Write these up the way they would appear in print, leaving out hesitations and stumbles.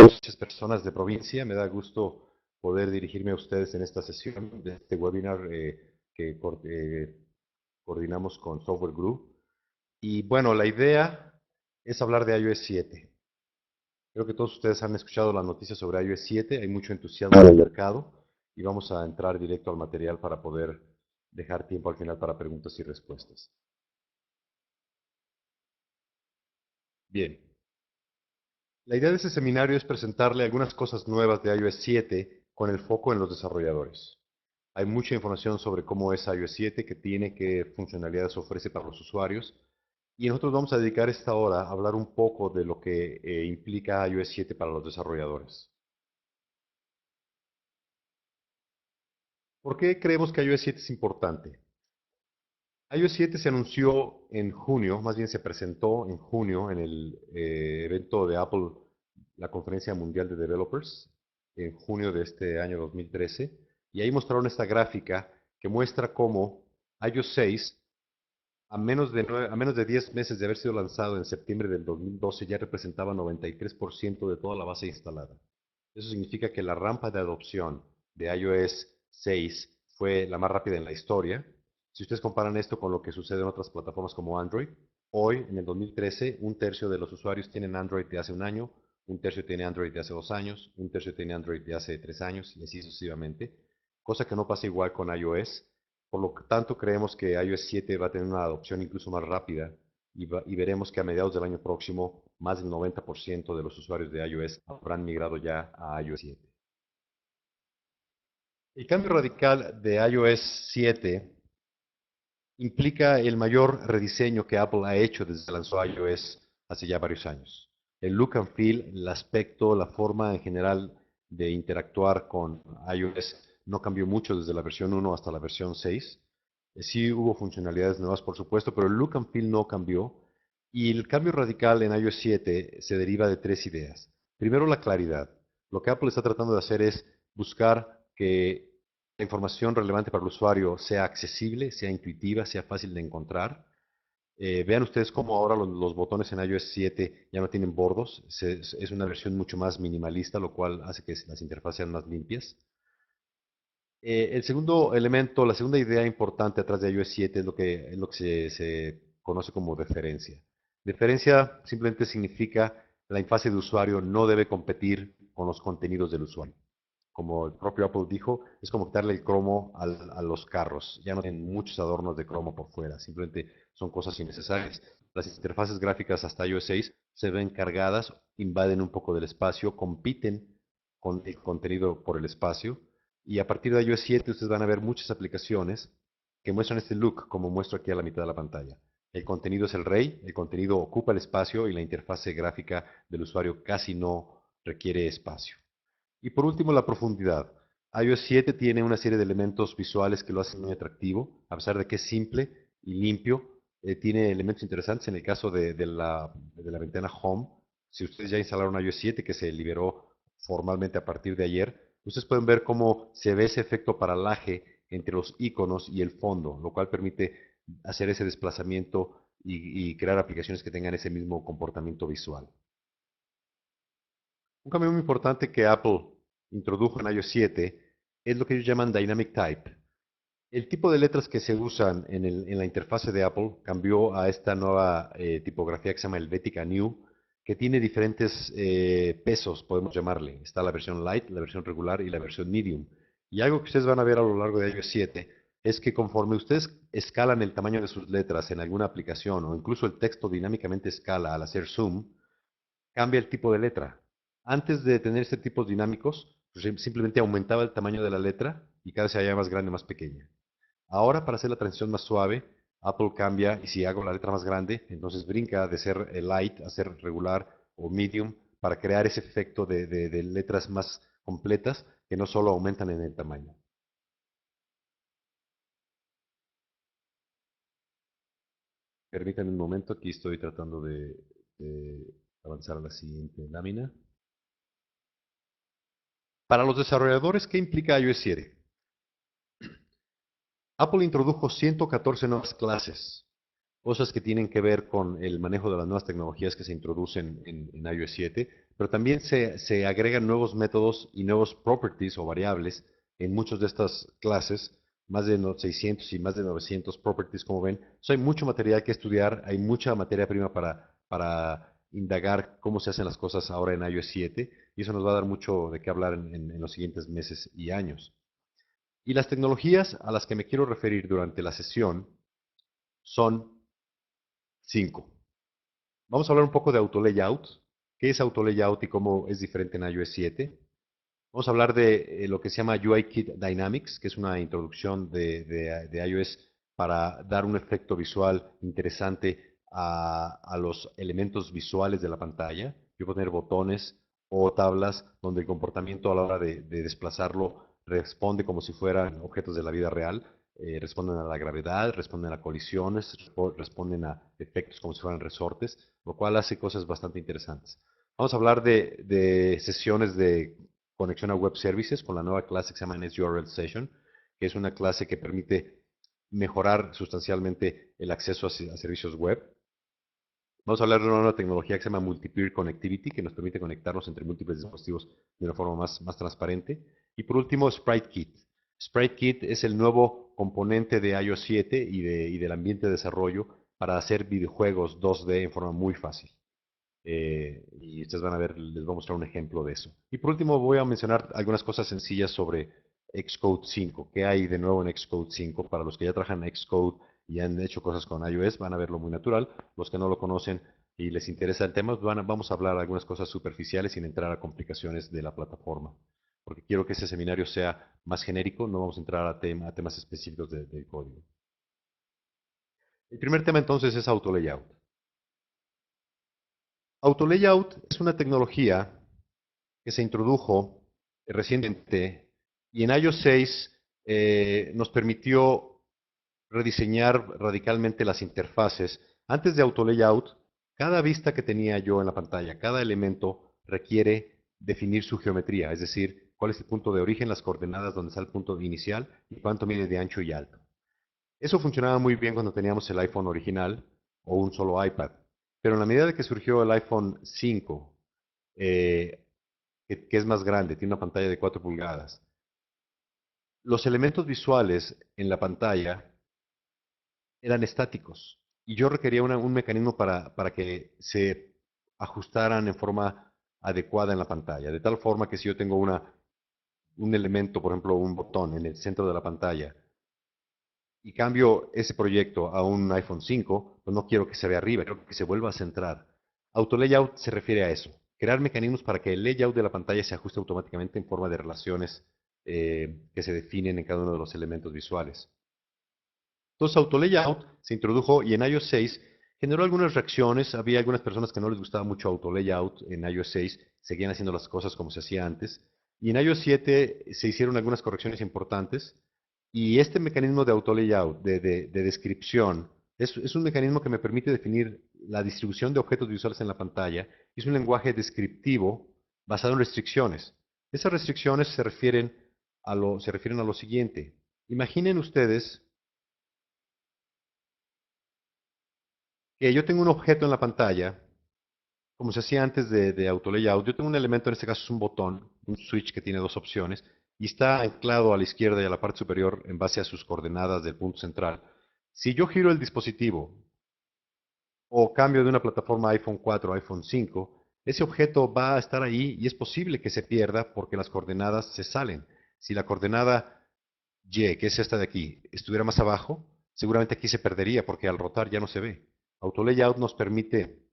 Muchas personas de provincia, me da gusto poder dirigirme a ustedes en esta sesión de este webinar que coordinamos con Software Group. Y bueno, la idea es hablar de iOS 7. Creo que todos ustedes han escuchado las noticias sobre iOS 7, hay mucho entusiasmo en el mercado y vamos a entrar directo al material para poder dejar tiempo al final para preguntas y respuestas. Bien. La idea de este seminario es presentarle algunas cosas nuevas de iOS 7 con el foco en los desarrolladores. Hay mucha información sobre cómo es iOS 7, qué tiene, qué funcionalidades ofrece para los usuarios. Y nosotros vamos a dedicar esta hora a hablar un poco de lo que implica iOS 7 para los desarrolladores. ¿Por qué creemos que iOS 7 es importante? iOS 7 se anunció en junio, más bien se presentó en junio en el evento de Apple, la Conferencia Mundial de Developers, en junio de este año 2013, y ahí mostraron esta gráfica que muestra cómo iOS 6, a menos de 10 meses de haber sido lanzado en septiembre del 2012, ya representaba 93% de toda la base instalada. Eso significa que la rampa de adopción de iOS 6 fue la más rápida en la historia. Si ustedes comparan esto con lo que sucede en otras plataformas como Android, hoy, en el 2013, un tercio de los usuarios tienen Android de hace un año, un tercio tiene Android de hace 2 años, un tercio tiene Android de hace 3 años, y así sucesivamente, cosa que no pasa igual con iOS. Por lo tanto, creemos que iOS 7 va a tener una adopción incluso más rápida y veremos que a mediados del año próximo, más del 90% de los usuarios de iOS habrán migrado ya a iOS 7. El cambio radical de iOS 7 implica el mayor rediseño que Apple ha hecho desde que lanzó iOS hace ya varios años. El look and feel, el aspecto, la forma en general de interactuar con iOS no cambió mucho desde la versión 1 hasta la versión 6. Sí hubo funcionalidades nuevas, por supuesto, pero el look and feel no cambió. Y el cambio radical en iOS 7 se deriva de tres ideas. Primero, la claridad. Lo que Apple está tratando de hacer es buscar que la información relevante para el usuario sea accesible, sea intuitiva, sea fácil de encontrar. Vean ustedes cómo ahora los botones en iOS 7 ya no tienen bordos. Es una versión mucho más minimalista, lo cual hace que las interfaces sean más limpias. El segundo elemento, la segunda idea importante atrás de iOS 7 es lo que se conoce como deferencia. Deferencia simplemente significa la interfaz de usuario no debe competir con los contenidos del usuario. Como el propio Apple dijo, es como quitarle el cromo a los carros. Ya no tienen muchos adornos de cromo por fuera, simplemente son cosas innecesarias. Las interfaces gráficas hasta iOS 6 se ven cargadas, invaden un poco del espacio, compiten con el contenido por el espacio. Y a partir de iOS 7 ustedes van a ver muchas aplicaciones que muestran este look, como muestro aquí a la mitad de la pantalla. El contenido es el rey, el contenido ocupa el espacio y la interfase gráfica del usuario casi no requiere espacio. Y por último, la profundidad. iOS 7 tiene una serie de elementos visuales que lo hacen muy atractivo, a pesar de que es simple y limpio. Tiene elementos interesantes en el caso de la ventana Home. Si ustedes ya instalaron iOS 7, que se liberó formalmente a partir de ayer, ustedes pueden ver cómo se ve ese efecto paralaje entre los iconos y el fondo, lo cual permite hacer ese desplazamiento y crear aplicaciones que tengan ese mismo comportamiento visual. Un cambio muy importante que Apple introdujo en iOS 7 es lo que ellos llaman Dynamic Type. El tipo de letras que se usan en la interfase de Apple cambió a esta nueva tipografía que se llama Helvetica New, que tiene diferentes pesos, podemos llamarle. Está la versión Light, la versión regular y la versión Medium. Y algo que ustedes van a ver a lo largo de iOS 7 es que conforme ustedes escalan el tamaño de sus letras en alguna aplicación o incluso el texto dinámicamente escala al hacer zoom, cambia el tipo de letra. Antes de tener este tipos dinámicos, pues simplemente aumentaba el tamaño de la letra y cada vez se hacía más grande, más pequeña. Ahora, para hacer la transición más suave, Apple cambia y si hago la letra más grande, entonces brinca de ser light a ser regular o medium para crear ese efecto de letras más completas que no solo aumentan en el tamaño. Permítanme un momento, aquí estoy tratando de avanzar a la siguiente lámina. Para los desarrolladores, ¿qué implica iOS 7? Apple introdujo 114 nuevas clases, cosas que tienen que ver con el manejo de las nuevas tecnologías que se introducen en iOS 7, pero también se agregan nuevos métodos y nuevos properties o variables en muchas de estas clases, más de 600 y más de 900 properties, como ven. Hay mucho material que estudiar, hay mucha materia prima para indagar cómo se hacen las cosas ahora en iOS 7, y eso nos va a dar mucho de qué hablar en los siguientes meses y años. Y las tecnologías a las que me quiero referir durante la sesión son 5. Vamos a hablar un poco de auto layout. ¿Qué es auto layout y cómo es diferente en iOS 7? Vamos a hablar de lo que se llama UIKit Dynamics, que es una introducción de iOS para dar un efecto visual interesante a los elementos visuales de la pantalla. Yo puedo tener botones o tablas donde el comportamiento a la hora de desplazarlo responde como si fueran objetos de la vida real. Responden a la gravedad, responden a colisiones, responden a efectos como si fueran resortes, lo cual hace cosas bastante interesantes. Vamos a hablar de sesiones de conexión a web services con la nueva clase que se llama NSURL Session, que es una clase que permite mejorar sustancialmente el acceso a servicios web. Vamos a hablar de una nueva tecnología que se llama Multi-Peer Connectivity, que nos permite conectarnos entre múltiples dispositivos de una forma más transparente. Y por último, SpriteKit. SpriteKit es el nuevo componente de iOS 7 y del ambiente de desarrollo para hacer videojuegos 2D en forma muy fácil. Y ustedes van a ver, les voy a mostrar un ejemplo de eso. Y por último voy a mencionar algunas cosas sencillas sobre Xcode 5. ¿Qué hay de nuevo en Xcode 5? Para los que ya trabajan en Xcode y han hecho cosas con iOS, van a verlo muy natural. Los que no lo conocen y les interesa el tema, vamos a hablar algunas cosas superficiales sin entrar a complicaciones de la plataforma. Porque quiero que ese seminario sea más genérico, no vamos a entrar a temas específicos del código. El primer tema entonces es auto layout. Auto layout es una tecnología que se introdujo recientemente y en iOS 6 nos permitió rediseñar radicalmente las interfaces. Antes de Auto Layout, cada vista que tenía yo en la pantalla, cada elemento requiere definir su geometría, es decir, cuál es el punto de origen, las coordenadas donde está el punto inicial y cuánto mide de ancho y alto. Eso funcionaba muy bien cuando teníamos el iPhone original o un solo iPad, pero en la medida de que surgió el iPhone 5, eh, que es más grande, tiene una pantalla de 4 pulgadas. Los elementos visuales en la pantalla eran estáticos y yo requería un mecanismo para que se ajustaran en forma adecuada en la pantalla, de tal forma que si yo tengo un elemento, por ejemplo, un botón en el centro de la pantalla y cambio ese proyecto a un iPhone 5, pues no quiero que se vea arriba, quiero que se vuelva a centrar. Auto layout se refiere a eso, crear mecanismos para que el layout de la pantalla se ajuste automáticamente en forma de relaciones que se definen en cada uno de los elementos visuales. Entonces, Auto Layout se introdujo y en iOS 6 generó algunas reacciones. Había algunas personas que no les gustaba mucho Auto Layout en iOS 6, seguían haciendo las cosas como se hacía antes. Y en iOS 7 se hicieron algunas correcciones importantes. Y este mecanismo de Auto Layout, de descripción, es un mecanismo que me permite definir la distribución de objetos visuales en la pantalla. Es un lenguaje descriptivo basado en restricciones. Esas restricciones se refieren a lo siguiente. Imaginen ustedes que yo tengo un objeto en la pantalla, como se hacía antes de Auto Layout. Yo tengo un elemento, en este caso es un botón, un switch que tiene dos opciones, y está anclado a la izquierda y a la parte superior en base a sus coordenadas del punto central. Si yo giro el dispositivo o cambio de una plataforma iPhone 4 a iPhone 5, ese objeto va a estar ahí y es posible que se pierda porque las coordenadas se salen. Si la coordenada Y, que es esta de aquí, estuviera más abajo, seguramente aquí se perdería porque al rotar ya no se ve. Auto Layout nos permite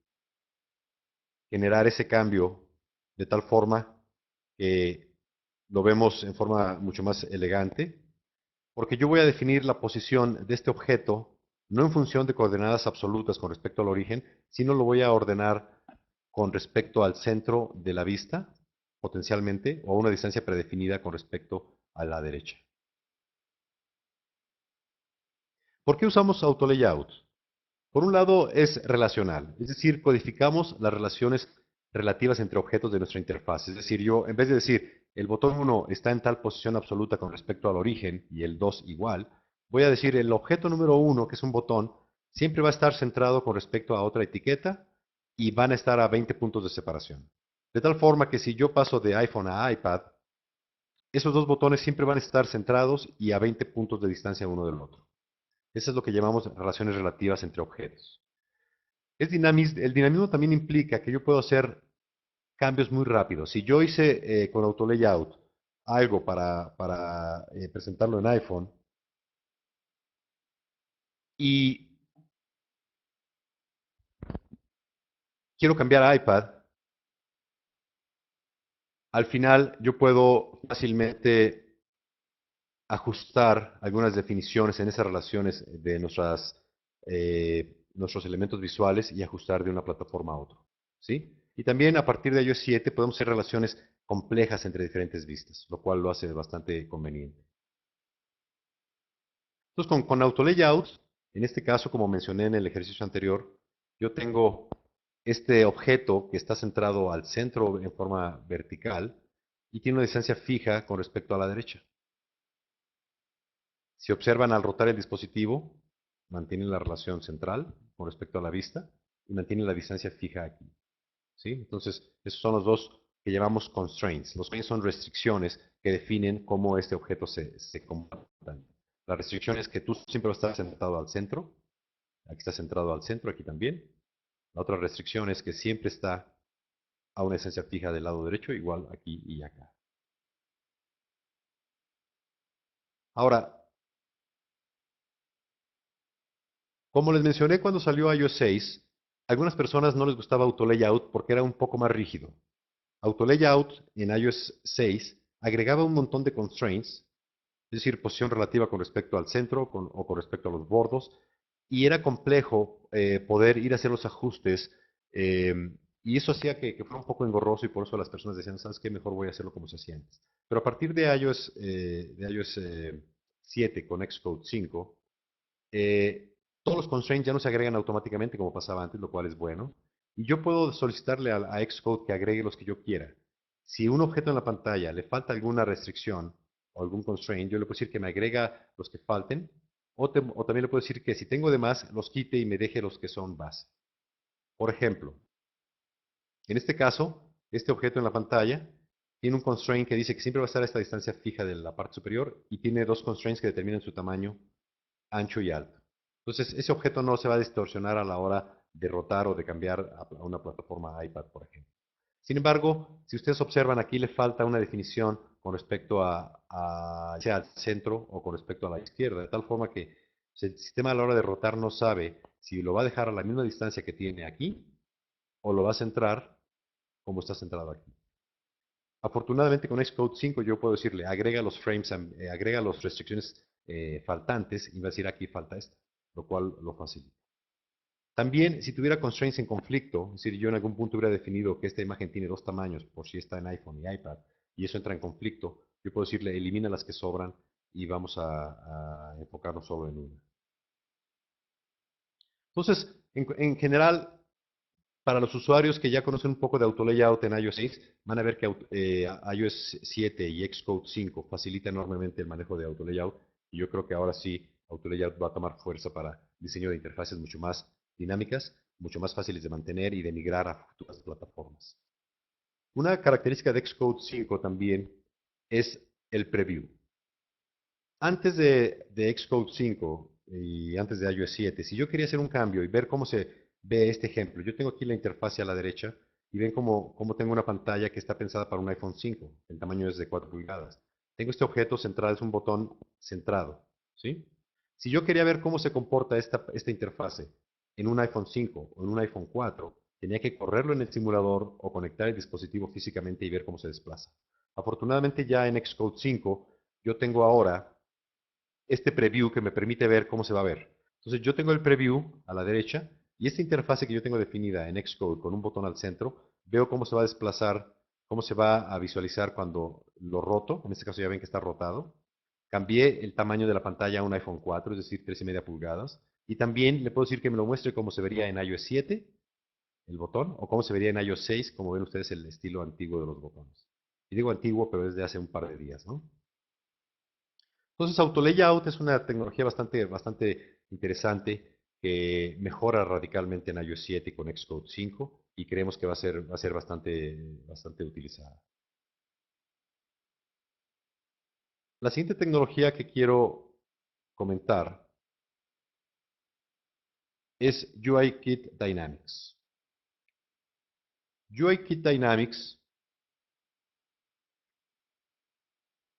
generar ese cambio de tal forma que lo vemos en forma mucho más elegante, porque yo voy a definir la posición de este objeto no en función de coordenadas absolutas con respecto al origen, sino lo voy a ordenar con respecto al centro de la vista, potencialmente, o a una distancia predefinida con respecto a la derecha. ¿Por qué usamos auto layout? Por un lado es relacional, es decir, codificamos las relaciones relativas entre objetos de nuestra interfaz. Es decir, yo en vez de decir el botón 1 está en tal posición absoluta con respecto al origen y el 2 igual, voy a decir el objeto número 1, que es un botón, siempre va a estar centrado con respecto a otra etiqueta y van a estar a 20 puntos de separación. De tal forma que si yo paso de iPhone a iPad, esos dos botones siempre van a estar centrados y a 20 puntos de distancia uno del otro. Eso es lo que llamamos relaciones relativas entre objetos. El dinamismo también implica que yo puedo hacer cambios muy rápidos. Si yo hice con AutoLayout algo para presentarlo en iPhone y quiero cambiar a iPad, al final yo puedo fácilmente ajustar algunas definiciones en esas relaciones de nuestros elementos visuales y ajustar de una plataforma a otra. ¿Sí? Y también a partir de iOS 7 podemos hacer relaciones complejas entre diferentes vistas, lo cual lo hace bastante conveniente. Entonces, con AutoLayout, en este caso, como mencioné en el ejercicio anterior, yo tengo este objeto que está centrado al centro en forma vertical y tiene una distancia fija con respecto a la derecha. Si observan al rotar el dispositivo, mantienen la relación central con respecto a la vista y mantienen la distancia fija aquí. ¿Sí? Entonces, esos son los dos que llamamos constraints. Los constraints son restricciones que definen cómo este objeto se comporta. La restricción es que tú siempre vas a estar sentado al centro. Aquí está centrado al centro, aquí también. La otra restricción es que siempre está a una distancia fija del lado derecho, igual aquí y acá. Ahora, como les mencioné cuando salió iOS 6, a algunas personas no les gustaba AutoLayout porque era un poco más rígido. AutoLayout en iOS 6 agregaba un montón de constraints, es decir, posición relativa con respecto al centro o con respecto a los bordos, y era complejo poder ir a hacer los ajustes, eh, y eso hacía que fuera un poco engorroso y por eso las personas decían, ¿sabes qué? Mejor voy a hacerlo como se hacía antes. Pero a partir de iOS 7 con Xcode 5, todos los constraints ya no se agregan automáticamente como pasaba antes, lo cual es bueno. Y yo puedo solicitarle a Xcode que agregue los que yo quiera. Si un objeto en la pantalla le falta alguna restricción o algún constraint, yo le puedo decir que me agrega los que falten, o también le puedo decir que si tengo de más, los quite y me deje los que son base. Por ejemplo, en este caso, este objeto en la pantalla tiene un constraint que dice que siempre va a estar a esta distancia fija de la parte superior y tiene dos constraints que determinan su tamaño ancho y alto. Entonces, ese objeto no se va a distorsionar a la hora de rotar o de cambiar a una plataforma iPad, por ejemplo. Sin embargo, si ustedes observan, aquí le falta una definición con respecto sea al centro o con respecto a la izquierda, de tal forma que el sistema a la hora de rotar no sabe si lo va a dejar a la misma distancia que tiene aquí o lo va a centrar como está centrado aquí. Afortunadamente con Xcode 5 yo puedo decirle, agrega los frames, agrega las restricciones faltantes y va a decir aquí falta esto, lo cual lo facilita. También, si tuviera constraints en conflicto, es decir, yo en algún punto hubiera definido que esta imagen tiene dos tamaños, por si está en iPhone y iPad, y eso entra en conflicto, yo puedo decirle, elimina las que sobran y vamos a enfocarnos solo en una. Entonces, en general, para los usuarios que ya conocen un poco de AutoLayout en iOS 6, van a ver que iOS 7 y Xcode 5 facilita enormemente el manejo de AutoLayout, y yo creo que ahora sí AutoLayout va a tomar fuerza para diseño de interfaces mucho más dinámicas, mucho más fáciles de mantener y de migrar a futuras plataformas. Una característica de Xcode 5 también es el preview. Antes de Xcode 5 y antes de iOS 7, si yo quería hacer un cambio y ver cómo se ve este ejemplo, yo tengo aquí la interfaz a la derecha y ven cómo tengo una pantalla que está pensada para un iPhone 5. El tamaño es de 4 pulgadas. Tengo este objeto centrado, es un botón centrado. ¿Sí? Si yo quería ver cómo se comporta esta interfase en un iPhone 5 o en un iPhone 4, tenía que correrlo en el simulador o conectar el dispositivo físicamente y ver cómo se desplaza. Afortunadamente ya en Xcode 5 yo tengo ahora este preview que me permite ver cómo se va a ver. Entonces yo tengo el preview a la derecha y esta interfase que yo tengo definida en Xcode con un botón al centro, veo cómo se va a desplazar, cómo se va a visualizar cuando lo roto. En este caso ya ven que está rotado. Cambié el tamaño de la pantalla a un iPhone 4, es decir, 3,5 pulgadas. Y también le puedo decir que me lo muestre cómo se vería en iOS 7, el botón, o cómo se vería en iOS 6, como ven ustedes el estilo antiguo de los botones. Y digo antiguo, pero es de hace un par de días, ¿no? Entonces, AutoLayout es una tecnología bastante interesante que mejora radicalmente en iOS 7 y con Xcode 5 y creemos que va a ser bastante utilizada. La siguiente tecnología que quiero comentar es UIKit Dynamics. UIKit Dynamics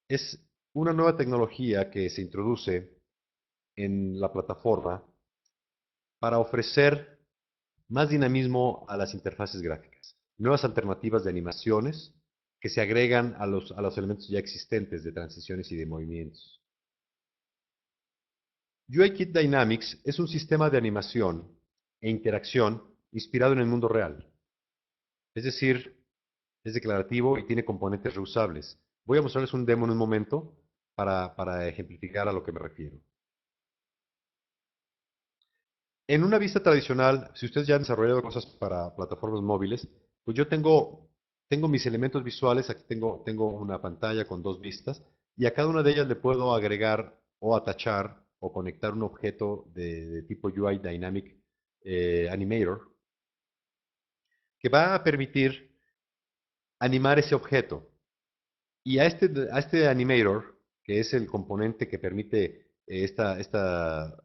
es una nueva tecnología que se introduce en la plataforma para ofrecer más dinamismo a las interfaces gráficas, nuevas alternativas de animaciones que se agregan a los elementos ya existentes de transiciones y de movimientos. UIKit Dynamics es un sistema de animación e interacción inspirado en el mundo real. Es decir, es declarativo y tiene componentes reusables. Voy a mostrarles un demo en un momento para ejemplificar a lo que me refiero. En una vista tradicional, si ustedes ya han desarrollado cosas para plataformas móviles, pues yo tengo mis elementos visuales, aquí tengo una pantalla con dos vistas, y a cada una de ellas le puedo agregar o atachar o conectar un objeto de tipo UI Dynamic Animator, que va a permitir animar ese objeto. Y a este animator, que es el componente que permite estas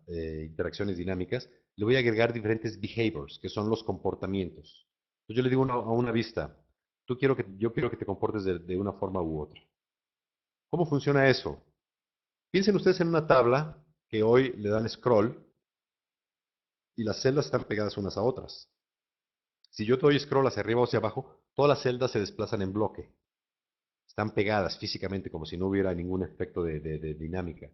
interacciones dinámicas, le voy a agregar diferentes behaviors, que son los comportamientos. Entonces yo le digo a una vista, yo quiero que te comportes de una forma u otra. ¿Cómo funciona eso? Piensen ustedes en una tabla que hoy le dan scroll y las celdas están pegadas unas a otras. Si yo te doy scroll hacia arriba o hacia abajo, todas las celdas se desplazan en bloque. Están pegadas físicamente como si no hubiera ningún efecto de dinámica.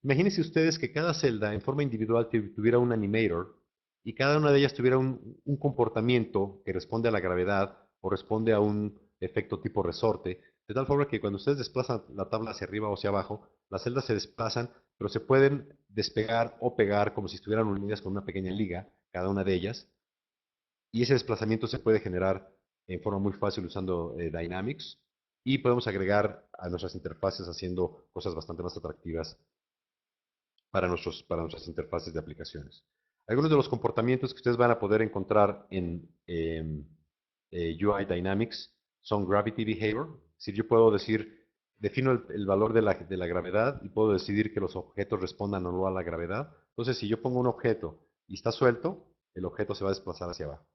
Imagínense ustedes que cada celda en forma individual tuviera un animator y cada una de ellas tuviera un comportamiento que responde a la gravedad o responde a un efecto tipo resorte, de tal forma que cuando ustedes desplazan la tabla hacia arriba o hacia abajo, las celdas se desplazan, pero se pueden despegar o pegar como si estuvieran unidas con una pequeña liga, cada una de ellas, y ese desplazamiento se puede generar en forma muy fácil usando Dynamics y podemos agregar a nuestras interfaces haciendo cosas bastante más atractivas para nuestras interfaces de aplicaciones. Algunos de los comportamientos que ustedes van a poder encontrar en UI Dynamics son Gravity Behavior. Si yo puedo decir, defino el valor de la gravedad y puedo decidir que los objetos respondan o no a la gravedad. Entonces, si yo pongo un objeto y está suelto, el objeto se va a desplazar hacia abajo.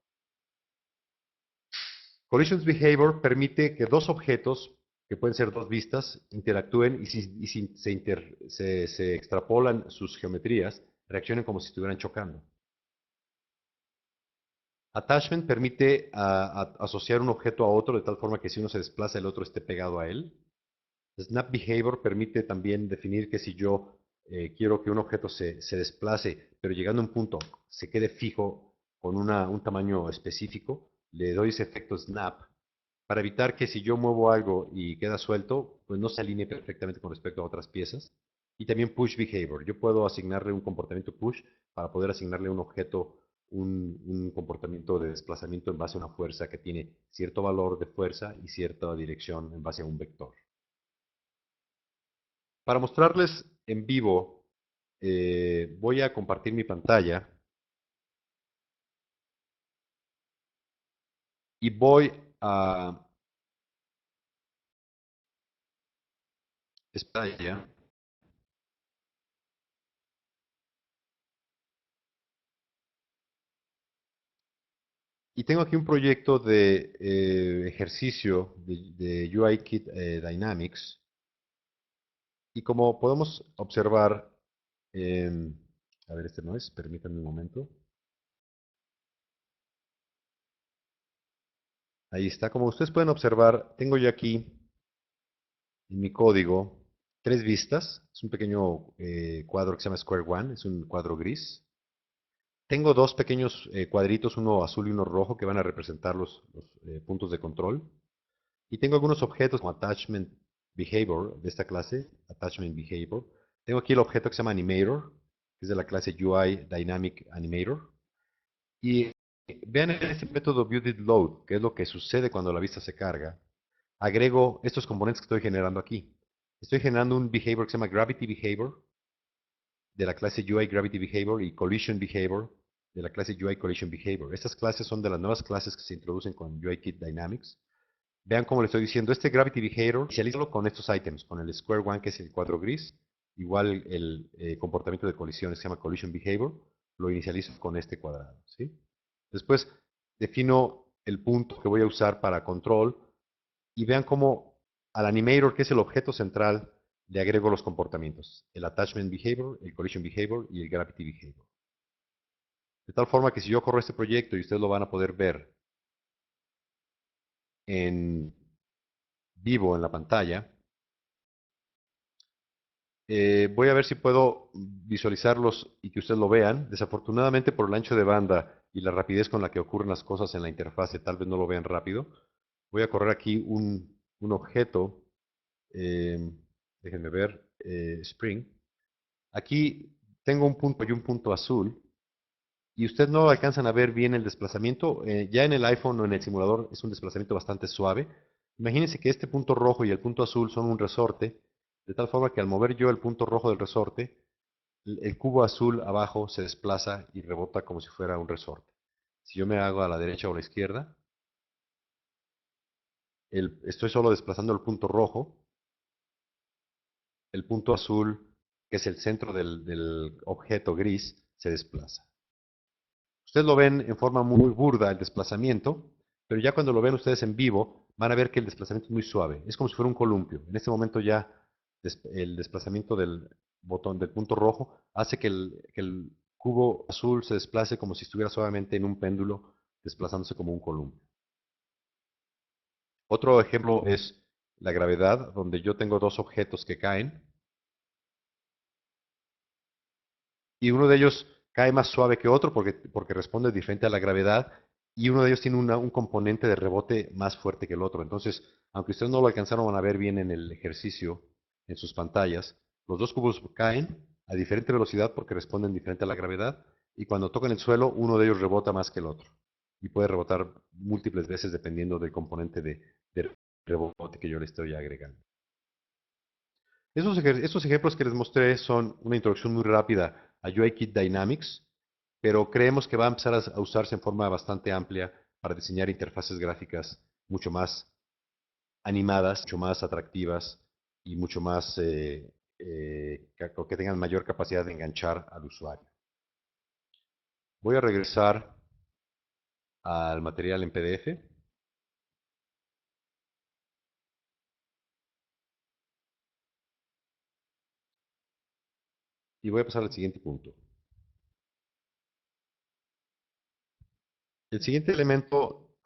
Collisions Behavior permite que dos objetos, que pueden ser dos vistas, interactúen y si se extrapolan sus geometrías, reaccionen como si estuvieran chocando. Attachment permite asociar un objeto a otro de tal forma que si uno se desplaza, el otro esté pegado a él. Snap Behavior permite también definir que si yo quiero que un objeto se desplace, pero llegando a un punto se quede fijo con un tamaño específico, le doy ese efecto snap para evitar que si yo muevo algo y queda suelto, pues no se alinee perfectamente con respecto a otras piezas. Y también push behavior. Yo puedo asignarle un comportamiento push para poder asignarle a un objeto un comportamiento de desplazamiento en base a una fuerza que tiene cierto valor de fuerza y cierta dirección en base a un vector. Para mostrarles en vivo, voy a compartir mi pantalla y voy a pantalla. Y tengo aquí un proyecto de ejercicio de UIKit Dynamics. Y como podemos observar, a ver, este no es, permítanme un momento. Ahí está. Como ustedes pueden observar, tengo yo aquí en mi código tres vistas. Es un pequeño cuadro que se llama Square One, es un cuadro gris. Tengo dos pequeños cuadritos, uno azul y uno rojo, que van a representar los puntos de control. Y tengo algunos objetos como Attachment Behavior de esta clase, Attachment Behavior. Tengo aquí el objeto que se llama Animator, que es de la clase UI Dynamic Animator. Y vean en este método viewDidLoad, que es lo que sucede cuando la vista se carga. Agrego estos componentes que estoy generando aquí. Estoy generando un behavior que se llama Gravity Behavior, de la clase UI Gravity Behavior y Collision Behavior, de la clase UI Collision Behavior. Estas clases son de las nuevas clases que se introducen con UIKit Dynamics. Vean cómo le estoy diciendo, este Gravity Behavior, inicialízalo con estos items, con el Square One, que es el cuadro gris, igual el comportamiento de colisiones, se llama Collision Behavior, lo inicializo con este cuadrado, ¿sí? Después defino el punto que voy a usar para control, y vean cómo al animator, que es el objeto central, le agrego los comportamientos, el Attachment Behavior, el Collision Behavior y el Gravity Behavior. De tal forma que si yo corro este proyecto, y ustedes lo van a poder ver en vivo en la pantalla, voy a ver si puedo visualizarlos y que ustedes lo vean. Desafortunadamente, por el ancho de banda y la rapidez con la que ocurren las cosas en la interfase, tal vez no lo vean rápido. Voy a correr aquí un objeto, eh, déjenme ver, Spring. Aquí tengo un punto y un punto azul, y ustedes no alcanzan a ver bien el desplazamiento. Ya en el iPhone o en el simulador es un desplazamiento bastante suave. Imagínense que este punto rojo y el punto azul son un resorte, de tal forma que al mover yo el punto rojo del resorte, el cubo azul abajo se desplaza y rebota como si fuera un resorte. Si yo me hago a la derecha o a la izquierda, estoy solo desplazando el punto rojo, el punto azul, que es el centro del objeto gris, se desplaza. Ustedes lo ven en forma muy burda el desplazamiento, pero ya cuando lo ven ustedes en vivo, van a ver que el desplazamiento es muy suave. Es como si fuera un columpio. En este momento ya el desplazamiento del botón del punto rojo hace que el cubo azul se desplace como si estuviera suavemente en un péndulo, desplazándose como un columpio. Otro ejemplo es la gravedad, donde yo tengo dos objetos que caen, y uno de ellos cae más suave que otro porque responde diferente a la gravedad, y uno de ellos tiene un componente de rebote más fuerte que el otro. Entonces, aunque ustedes no lo alcanzaron a ver bien en el ejercicio, en sus pantallas, los dos cubos caen a diferente velocidad porque responden diferente a la gravedad, y cuando tocan el suelo, uno de ellos rebota más que el otro, y puede rebotar múltiples veces dependiendo del componente de rebote que yo le estoy agregando. Esos ejemplos que les mostré son una introducción muy rápida a UIKit Dynamics, pero creemos que va a empezar a usarse en forma bastante amplia para diseñar interfaces gráficas mucho más animadas, mucho más atractivas y mucho más que tengan mayor capacidad de enganchar al usuario. Voy a regresar al material en PDF y voy a pasar al siguiente punto. El siguiente elemento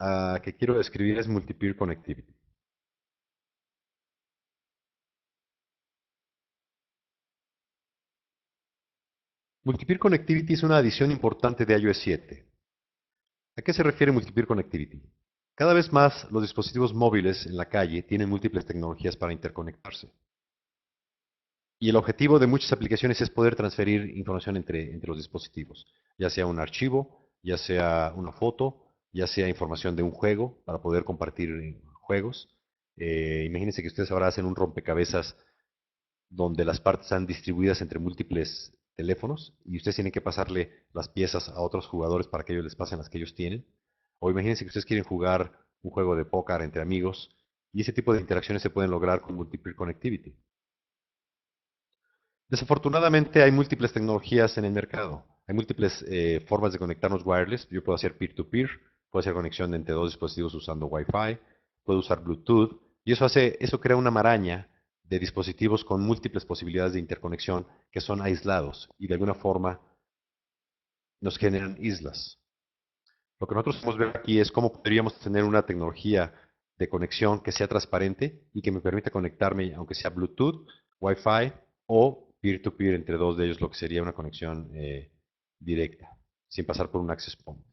que quiero describir es Multi-Peer Connectivity. Multi-Peer Connectivity es una adición importante de iOS 7. ¿A qué se refiere Multi-Peer Connectivity? Cada vez más los dispositivos móviles en la calle tienen múltiples tecnologías para interconectarse. Y el objetivo de muchas aplicaciones es poder transferir información entre los dispositivos, ya sea un archivo, ya sea una foto, ya sea información de un juego para poder compartir juegos. Imagínense que ustedes ahora hacen un rompecabezas donde las partes están distribuidas entre múltiples teléfonos y ustedes tienen que pasarle las piezas a otros jugadores para que ellos les pasen las que ellos tienen. O imagínense que ustedes quieren jugar un juego de póker entre amigos y ese tipo de interacciones se pueden lograr con Multi-Peer Connectivity. Desafortunadamente hay múltiples tecnologías en el mercado. Hay múltiples formas de conectarnos wireless. Yo puedo hacer peer-to-peer, puedo hacer conexión entre dos dispositivos usando Wi-Fi, puedo usar Bluetooth, y eso crea una maraña de dispositivos con múltiples posibilidades de interconexión que son aislados y de alguna forma nos generan islas. Lo que nosotros podemos ver aquí es cómo podríamos tener una tecnología de conexión que sea transparente y que me permita conectarme, aunque sea Bluetooth, Wi-Fi o peer-to-peer entre dos de ellos, lo que sería una conexión directa, sin pasar por un access point.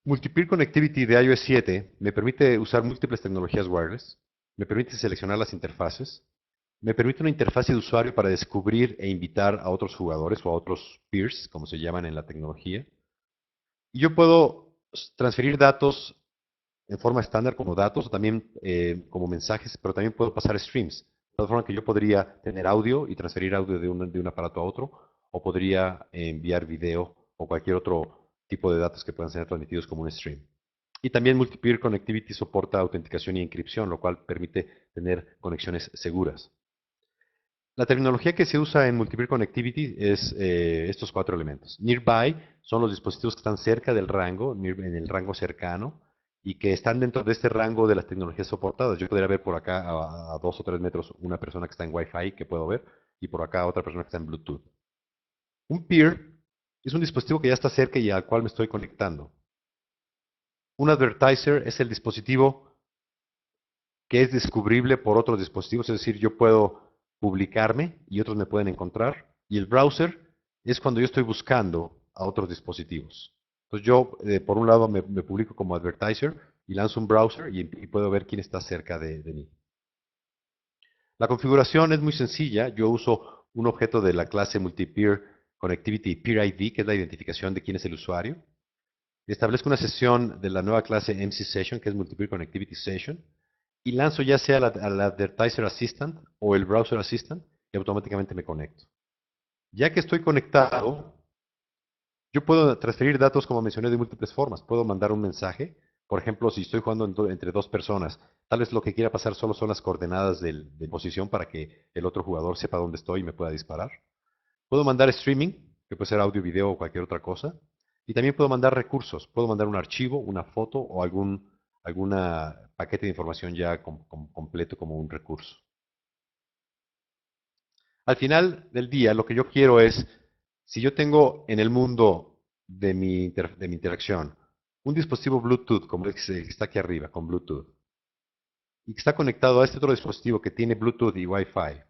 Multi-peer Connectivity de iOS 7 me permite usar múltiples tecnologías wireless, me permite seleccionar las interfaces, me permite una interfaz de usuario para descubrir e invitar a otros jugadores o a otros peers, como se llaman en la tecnología. Y yo puedo transferir datos en forma estándar como datos o también como mensajes, pero también puedo pasar streams. De tal forma que yo podría tener audio y transferir audio de un aparato a otro, o podría enviar video o cualquier otro tipo de datos que puedan ser transmitidos como un stream. Y también Multi-Peer Connectivity soporta autenticación y encripción, lo cual permite tener conexiones seguras. La tecnología que se usa en Multi-Peer Connectivity es estos cuatro elementos. Nearby son los dispositivos que están cerca del rango, en el rango cercano, y que están dentro de este rango de las tecnologías soportadas. Yo podría ver por acá a 2 o 3 metros una persona que está en Wi-Fi que puedo ver, y por acá otra persona que está en Bluetooth. Un peer es un dispositivo que ya está cerca y al cual me estoy conectando. Un advertiser es el dispositivo que es descubrible por otros dispositivos, es decir, yo puedo publicarme y otros me pueden encontrar. Y el browser es cuando yo estoy buscando a otros dispositivos. Entonces yo, por un lado, me publico como advertiser y lanzo un browser y puedo ver quién está cerca de mí. La configuración es muy sencilla. Yo uso un objeto de la clase Multi-Peer Connectivity Peer ID, que es la identificación de quién es el usuario. Establezco una sesión de la nueva clase MC Session, que es Multi-Peer Connectivity Session, y lanzo ya sea al Advertiser Assistant o el Browser Assistant y automáticamente me conecto. Ya que estoy conectado, yo puedo transferir datos, como mencioné, de múltiples formas. Puedo mandar un mensaje, por ejemplo, si estoy jugando entre dos personas, tal vez lo que quiera pasar solo son las coordenadas de posición para que el otro jugador sepa dónde estoy y me pueda disparar. Puedo mandar streaming, que puede ser audio, video o cualquier otra cosa. Y también puedo mandar recursos. Puedo mandar un archivo, una foto o alguna paquete de información ya completo como un recurso. Al final del día, lo que yo quiero es, si yo tengo en el mundo de mi interacción un dispositivo Bluetooth, como el que está aquí arriba, con Bluetooth, y que está conectado a este otro dispositivo que tiene Bluetooth y Wi-Fi,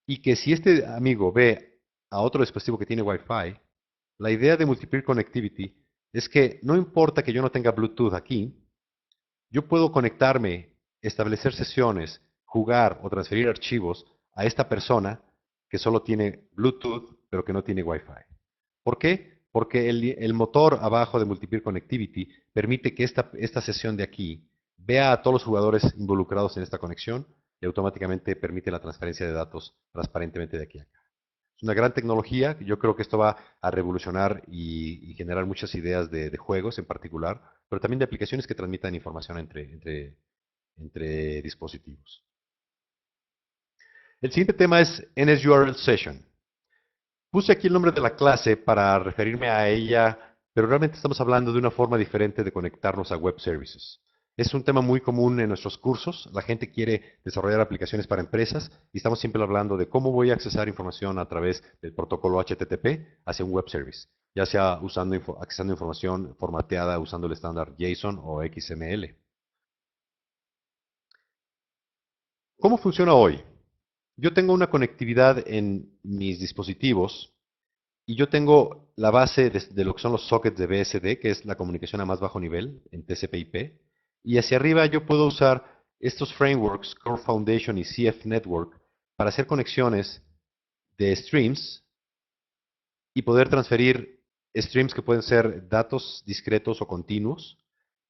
y que si este amigo ve a otro dispositivo que tiene Wi-Fi, la idea de Multi-Peer Connectivity es que no importa que yo no tenga Bluetooth aquí, yo puedo conectarme, establecer sesiones, jugar o transferir archivos a esta persona que solo tiene Bluetooth, pero que no tiene Wi-Fi. ¿Por qué? Porque el motor abajo de Multi-Peer Connectivity permite que esta sesión de aquí vea a todos los jugadores involucrados en esta conexión y automáticamente permite la transferencia de datos transparentemente de aquí a acá. Es una gran tecnología. Yo creo que esto va a revolucionar y generar muchas ideas de juegos en particular, pero también de aplicaciones que transmitan información entre dispositivos. El siguiente tema es NSURL Session. Puse aquí el nombre de la clase para referirme a ella, pero realmente estamos hablando de una forma diferente de conectarnos a web services. Es un tema muy común en nuestros cursos. La gente quiere desarrollar aplicaciones para empresas y estamos siempre hablando de cómo voy a accesar información a través del protocolo HTTP hacia un web service, ya sea accesando información formateada usando el estándar JSON o XML. ¿Cómo funciona hoy? Yo tengo una conectividad en mis dispositivos y yo tengo la base de lo que son los sockets de BSD, que es la comunicación a más bajo nivel en TCP/IP. Y hacia arriba yo puedo usar estos frameworks, Core Foundation y CF Network, para hacer conexiones de streams y poder transferir streams que pueden ser datos discretos o continuos.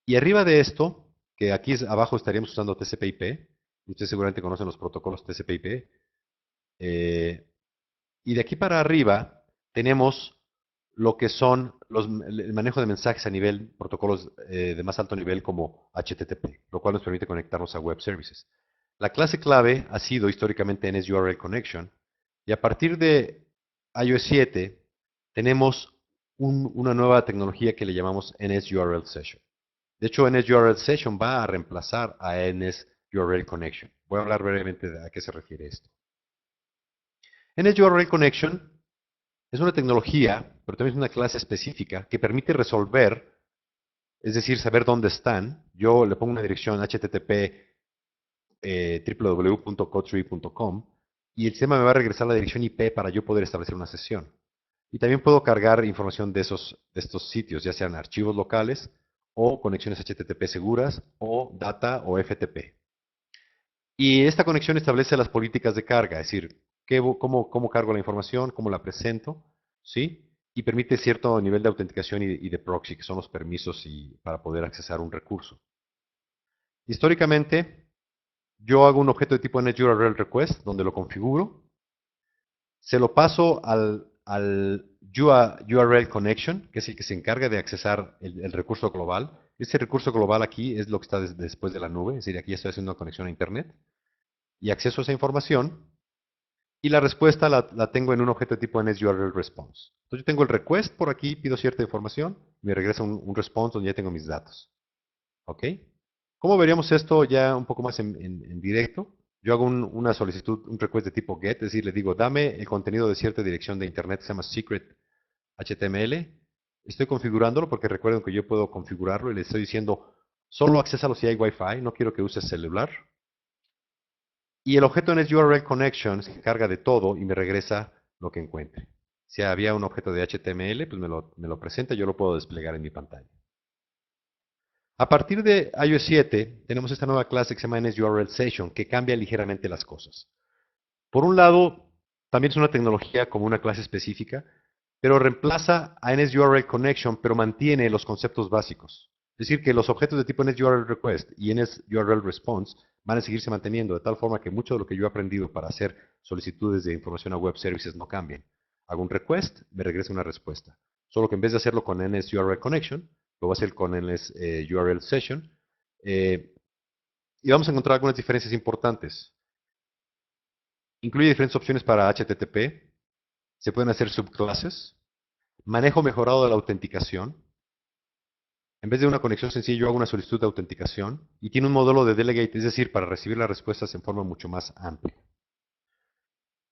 Y arriba de esto, que aquí abajo estaríamos usando TCP/IP, ustedes seguramente conocen los protocolos TCP/IP, y de aquí para arriba tenemos lo que son el manejo de mensajes a nivel protocolos de más alto nivel como HTTP, lo cual nos permite conectarnos a web services. La clase clave ha sido históricamente NSURL Connection y a partir de iOS 7 tenemos una nueva tecnología que le llamamos NSURL Session. De hecho, NSURL Session va a reemplazar a NSURL Connection. Voy a hablar brevemente de a qué se refiere esto. NSURL Connection es una tecnología, pero también es una clase específica que permite resolver, es decir, saber dónde están. Yo le pongo una dirección HTTP www.codetree.com y el sistema me va a regresar la dirección IP para yo poder establecer una sesión. Y también puedo cargar información de estos sitios, ya sean archivos locales o conexiones HTTP seguras o data o FTP. Y esta conexión establece las políticas de carga, es decir, cómo cargo la información, cómo la presento, ¿sí? Y permite cierto nivel de autenticación y de proxy, que son los permisos para poder accesar un recurso. Históricamente, yo hago un objeto de tipo NetURL request, donde lo configuro. se lo paso al URL connection, que es el que se encarga de accesar el recurso global. Este recurso global aquí es lo que está después de la nube, es decir, aquí estoy haciendo una conexión a Internet y acceso a esa información. Y la respuesta la tengo en un objeto de tipo NSURL response. Entonces yo tengo el request por aquí, pido cierta información, me regresa un response donde ya tengo mis datos. ¿Ok? ¿Cómo veríamos esto ya un poco más en directo? Yo hago una solicitud, un request de tipo GET, es decir, le digo, dame el contenido de cierta dirección de Internet que se llama secret HTML. Estoy configurándolo porque recuerden que yo puedo configurarlo y le estoy diciendo, solo accésalo si hay Wi-Fi, no quiero que uses celular. Y el objeto NSURL Connection se encarga de todo y me regresa lo que encuentre. Si había un objeto de HTML, pues me lo presenta y yo lo puedo desplegar en mi pantalla. A partir de iOS 7, tenemos esta nueva clase que se llama NSURL Session, que cambia ligeramente las cosas. Por un lado, también es una tecnología como una clase específica, pero reemplaza a NSURL Connection, pero mantiene los conceptos básicos. Es decir, que los objetos de tipo NSURL Request y NSURL Response van a seguirse manteniendo, de tal forma que mucho de lo que yo he aprendido para hacer solicitudes de información a web services no cambien. Hago un request, me regresa una respuesta. Solo que en vez de hacerlo con NSURL Connection, lo voy a hacer con NSURL Session. eh, y vamos a encontrar algunas diferencias importantes. Incluye diferentes opciones para HTTP, se pueden hacer subclases, manejo mejorado de la autenticación. En vez de una conexión sencilla, yo hago una solicitud de autenticación y tiene un modelo de delegate, es decir, para recibir las respuestas en forma mucho más amplia.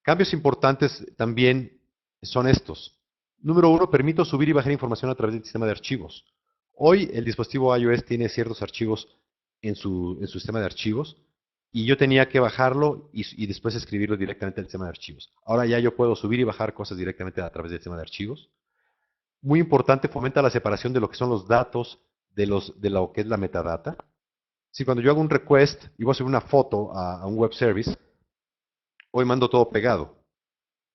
Cambios importantes también son estos. Número uno, permito subir y bajar información a través del sistema de archivos. Hoy el dispositivo iOS tiene ciertos archivos en su sistema de archivos y yo tenía que bajarlo y después escribirlo directamente al sistema de archivos. Ahora ya yo puedo subir y bajar cosas directamente a través del sistema de archivos. Muy importante, fomenta la separación de lo que son los datos de lo que es la metadata. Si cuando yo hago un request y voy a subir una foto a un web service, hoy mando todo pegado.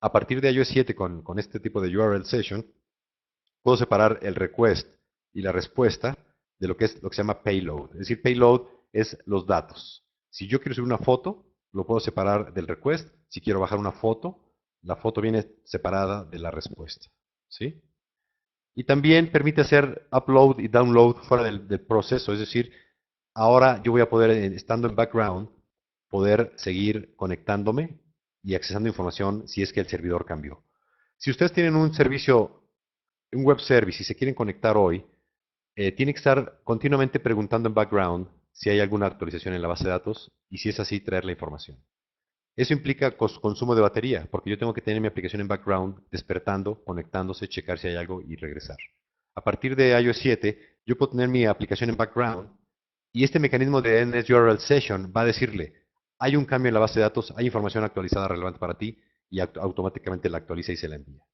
A partir de iOS 7 con este tipo de URL session, puedo separar el request y la respuesta de lo que es lo que se llama payload. Es decir, payload es los datos. Si yo quiero subir una foto, lo puedo separar del request. Si quiero bajar una foto, la foto viene separada de la respuesta. ¿Sí? Y también permite hacer upload y download fuera del proceso. Es decir, ahora yo voy a poder, estando en background, poder seguir conectándome y accesando información si es que el servidor cambió. Si ustedes tienen un servicio, un web service y se quieren conectar hoy, tiene que estar continuamente preguntando en background si hay alguna actualización en la base de datos y si es así, traer la información. Eso implica consumo de batería, porque yo tengo que tener mi aplicación en background despertando, conectándose, checar si hay algo y regresar. A partir de iOS 7, yo puedo tener mi aplicación en background y este mecanismo de NSURL Session va a decirle, hay un cambio en la base de datos, hay información actualizada relevante para ti y automáticamente la actualiza y se la envía.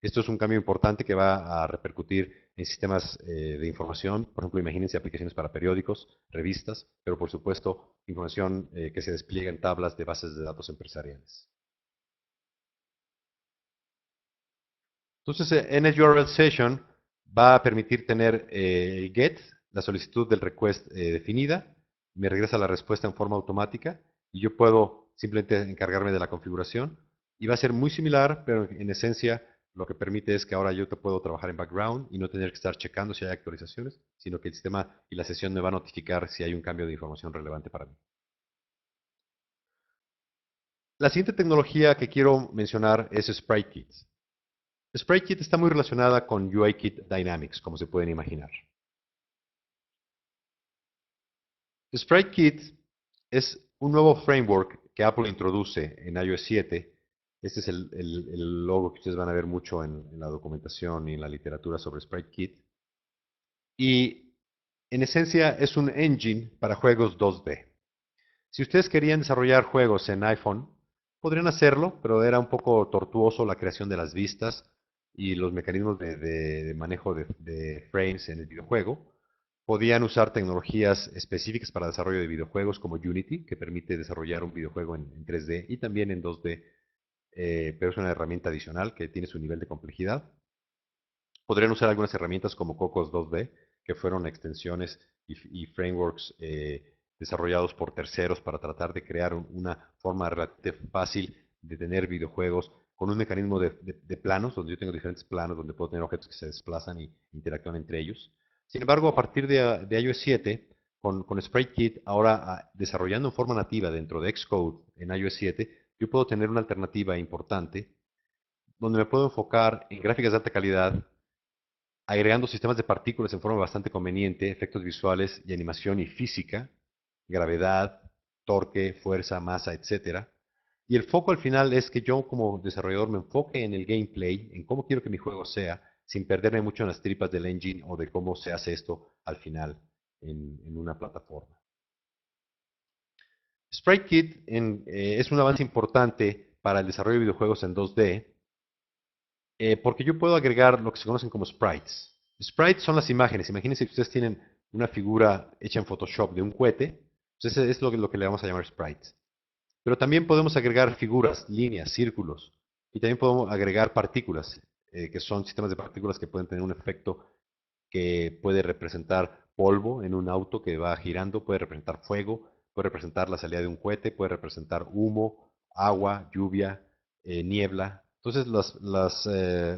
Esto es un cambio importante que va a repercutir en sistemas de información. Por ejemplo, imagínense aplicaciones para periódicos, revistas, pero por supuesto información que se despliega en tablas de bases de datos empresariales. Entonces, NSURL Session va a permitir tener el GET, la solicitud del request definida, me regresa la respuesta en forma automática y yo puedo simplemente encargarme de la configuración y va a ser muy similar, pero en esencia lo que permite es que ahora yo te puedo trabajar en background y no tener que estar checando si hay actualizaciones, sino que el sistema y la sesión me va a notificar si hay un cambio de información relevante para mí. La siguiente tecnología que quiero mencionar es SpriteKit. SpriteKit está muy relacionada con UIKit Dynamics, como se pueden imaginar. SpriteKit es un nuevo framework que Apple introduce en iOS 7. Este es el logo que ustedes van a ver mucho en la documentación y en la literatura sobre SpriteKit. Y en esencia es un engine para juegos 2D. Si ustedes querían desarrollar juegos en iPhone, podrían hacerlo, pero era un poco tortuoso la creación de las vistas y los mecanismos de manejo de frames en el videojuego. Podían usar tecnologías específicas para desarrollo de videojuegos como Unity, que permite desarrollar un videojuego en 3D y también en 2D, pero es una herramienta adicional que tiene su nivel de complejidad. Podrían usar algunas herramientas como Cocos 2D, que fueron extensiones y frameworks desarrollados por terceros para tratar de crear una forma relativamente fácil de tener videojuegos con un mecanismo de planos, donde yo tengo diferentes planos, donde puedo tener objetos que se desplazan y interactúan entre ellos. Sin embargo, a partir de iOS 7, con SpriteKit, ahora desarrollando en forma nativa dentro de Xcode en iOS 7, yo puedo tener una alternativa importante donde me puedo enfocar en gráficas de alta calidad, agregando sistemas de partículas en forma bastante conveniente, efectos visuales y animación y física, gravedad, torque, fuerza, masa, etcétera. Y el foco al final es que yo como desarrollador me enfoque en el gameplay, en cómo quiero que mi juego sea, sin perderme mucho en las tripas del engine o de cómo se hace esto al final en una plataforma. SpriteKit es un avance importante para el desarrollo de videojuegos en 2D, porque yo puedo agregar lo que se conocen como sprites. Sprites son las imágenes. Imagínense que ustedes tienen una figura hecha en Photoshop de un cohete. Pues ese es lo que le vamos a llamar sprites. Pero también podemos agregar figuras, líneas, círculos. Y también podemos agregar partículas, que son sistemas de partículas que pueden tener un efecto que puede representar polvo en un auto que va girando, puede representar fuego, puede representar la salida de un cohete, puede representar humo, agua, lluvia, niebla. Entonces las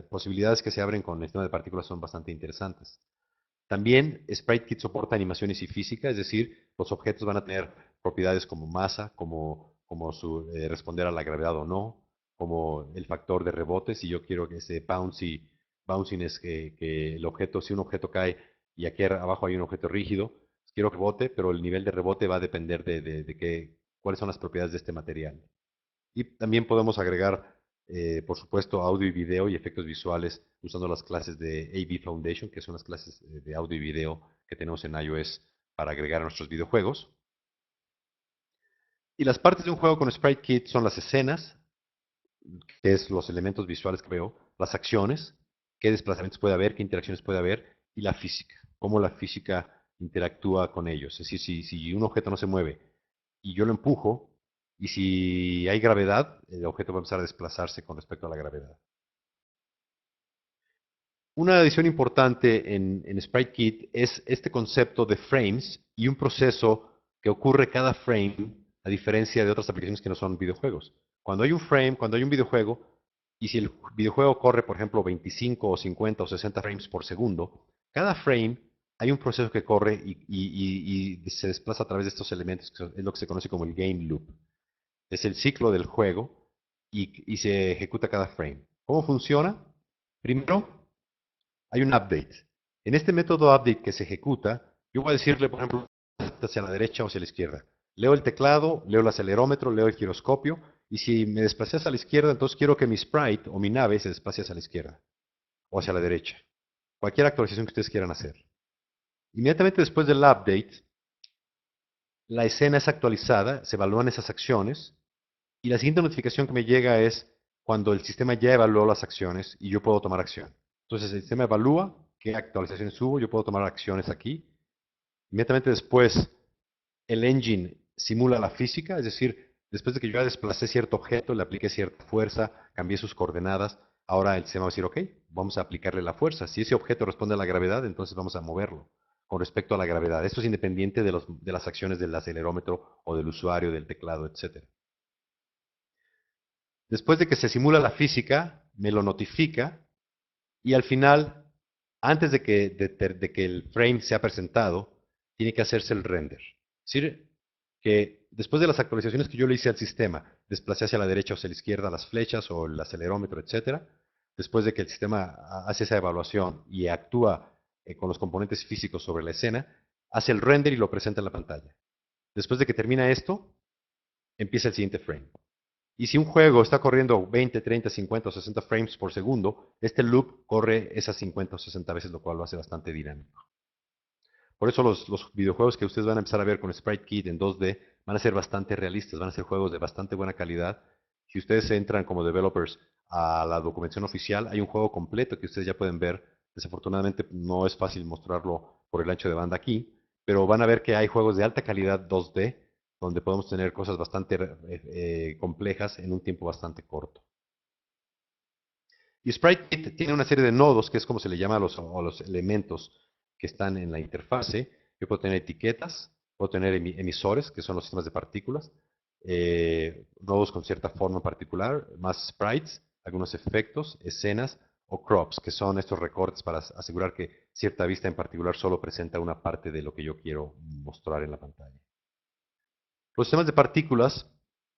posibilidades que se abren con el sistema de partículas son bastante interesantes. También SpriteKit soporta animaciones y física, es decir, los objetos van a tener propiedades como masa, como responder a la gravedad o no, como el factor de rebote, si yo quiero que ese bouncing es que el objeto, si un objeto cae y aquí abajo hay un objeto rígido, quiero que rebote, pero el nivel de rebote va a depender de cuáles son las propiedades de este material. Y también podemos agregar, por supuesto, audio y video y efectos visuales usando las clases de AV Foundation, que son las clases de audio y video que tenemos en iOS para agregar a nuestros videojuegos. Y las partes de un juego con SpriteKit son las escenas, que es los elementos visuales que veo, las acciones, qué desplazamientos puede haber, qué interacciones puede haber, y la física, cómo la física interactúa con ellos. Es decir, si un objeto no se mueve y yo lo empujo, y si hay gravedad, el objeto va a empezar a desplazarse con respecto a la gravedad. Una adición importante en SpriteKit es este concepto de frames y un proceso que ocurre cada frame, a diferencia de otras aplicaciones que no son videojuegos. Cuando hay un frame, cuando hay un videojuego, y si el videojuego corre, por ejemplo, 25 o 50 o 60 frames por segundo, cada frame hay un proceso que corre y se desplaza a través de estos elementos, que es lo que se conoce como el game loop. Es el ciclo del juego y se ejecuta cada frame. ¿Cómo funciona? Primero, hay un update. En este método update que se ejecuta, yo voy a decirle, por ejemplo, hacia la derecha o hacia la izquierda. Leo el teclado, leo el acelerómetro, leo el giroscopio, y si me desplacé hacia la izquierda, entonces quiero que mi sprite o mi nave se desplace hacia la izquierda o hacia la derecha. Cualquier actualización que ustedes quieran hacer. Inmediatamente después del update, la escena es actualizada, se evalúan esas acciones, y la siguiente notificación que me llega es cuando el sistema ya evaluó las acciones y yo puedo tomar acción. Entonces el sistema evalúa qué actualizaciones hubo, yo puedo tomar acciones aquí. Inmediatamente después, el engine simula la física, es decir, después de que yo ya desplacé cierto objeto, le apliqué cierta fuerza, cambié sus coordenadas, ahora el sistema va a decir, ok, vamos a aplicarle la fuerza. Si ese objeto responde a la gravedad, entonces vamos a moverlo con respecto a la gravedad. Esto es independiente de las acciones del acelerómetro o del usuario, del teclado, etcétera. Después de que se simula la física, me lo notifica y al final, antes de que el frame sea presentado, tiene que hacerse el render. Es decir, que después de las actualizaciones que yo le hice al sistema, desplacé hacia la derecha o hacia la izquierda las flechas o el acelerómetro, etcétera, después de que el sistema hace esa evaluación y actúa con los componentes físicos sobre la escena, hace el render y lo presenta en la pantalla. Después de que termina esto, empieza el siguiente frame. Y si un juego está corriendo 20, 30, 50 o 60 frames por segundo, este loop corre esas 50 o 60 veces, lo cual lo hace bastante dinámico. Por eso los videojuegos que ustedes van a empezar a ver con SpriteKit en 2D van a ser bastante realistas, van a ser juegos de bastante buena calidad. Si ustedes entran como developers a la documentación oficial, hay un juego completo que ustedes ya pueden ver. Desafortunadamente no es fácil mostrarlo por el ancho de banda aquí, pero van a ver que hay juegos de alta calidad 2D donde podemos tener cosas bastante complejas en un tiempo bastante corto. Y SpriteKit tiene una serie de nodos, que es como se le llama a los elementos que están en la interfase. Yo puedo tener etiquetas, puedo tener emisores, que son los sistemas de partículas, nodos con cierta forma particular, más sprites, algunos efectos, escenas o crops, que son estos recortes para asegurar que cierta vista en particular solo presenta una parte de lo que yo quiero mostrar en la pantalla. Los sistemas de partículas,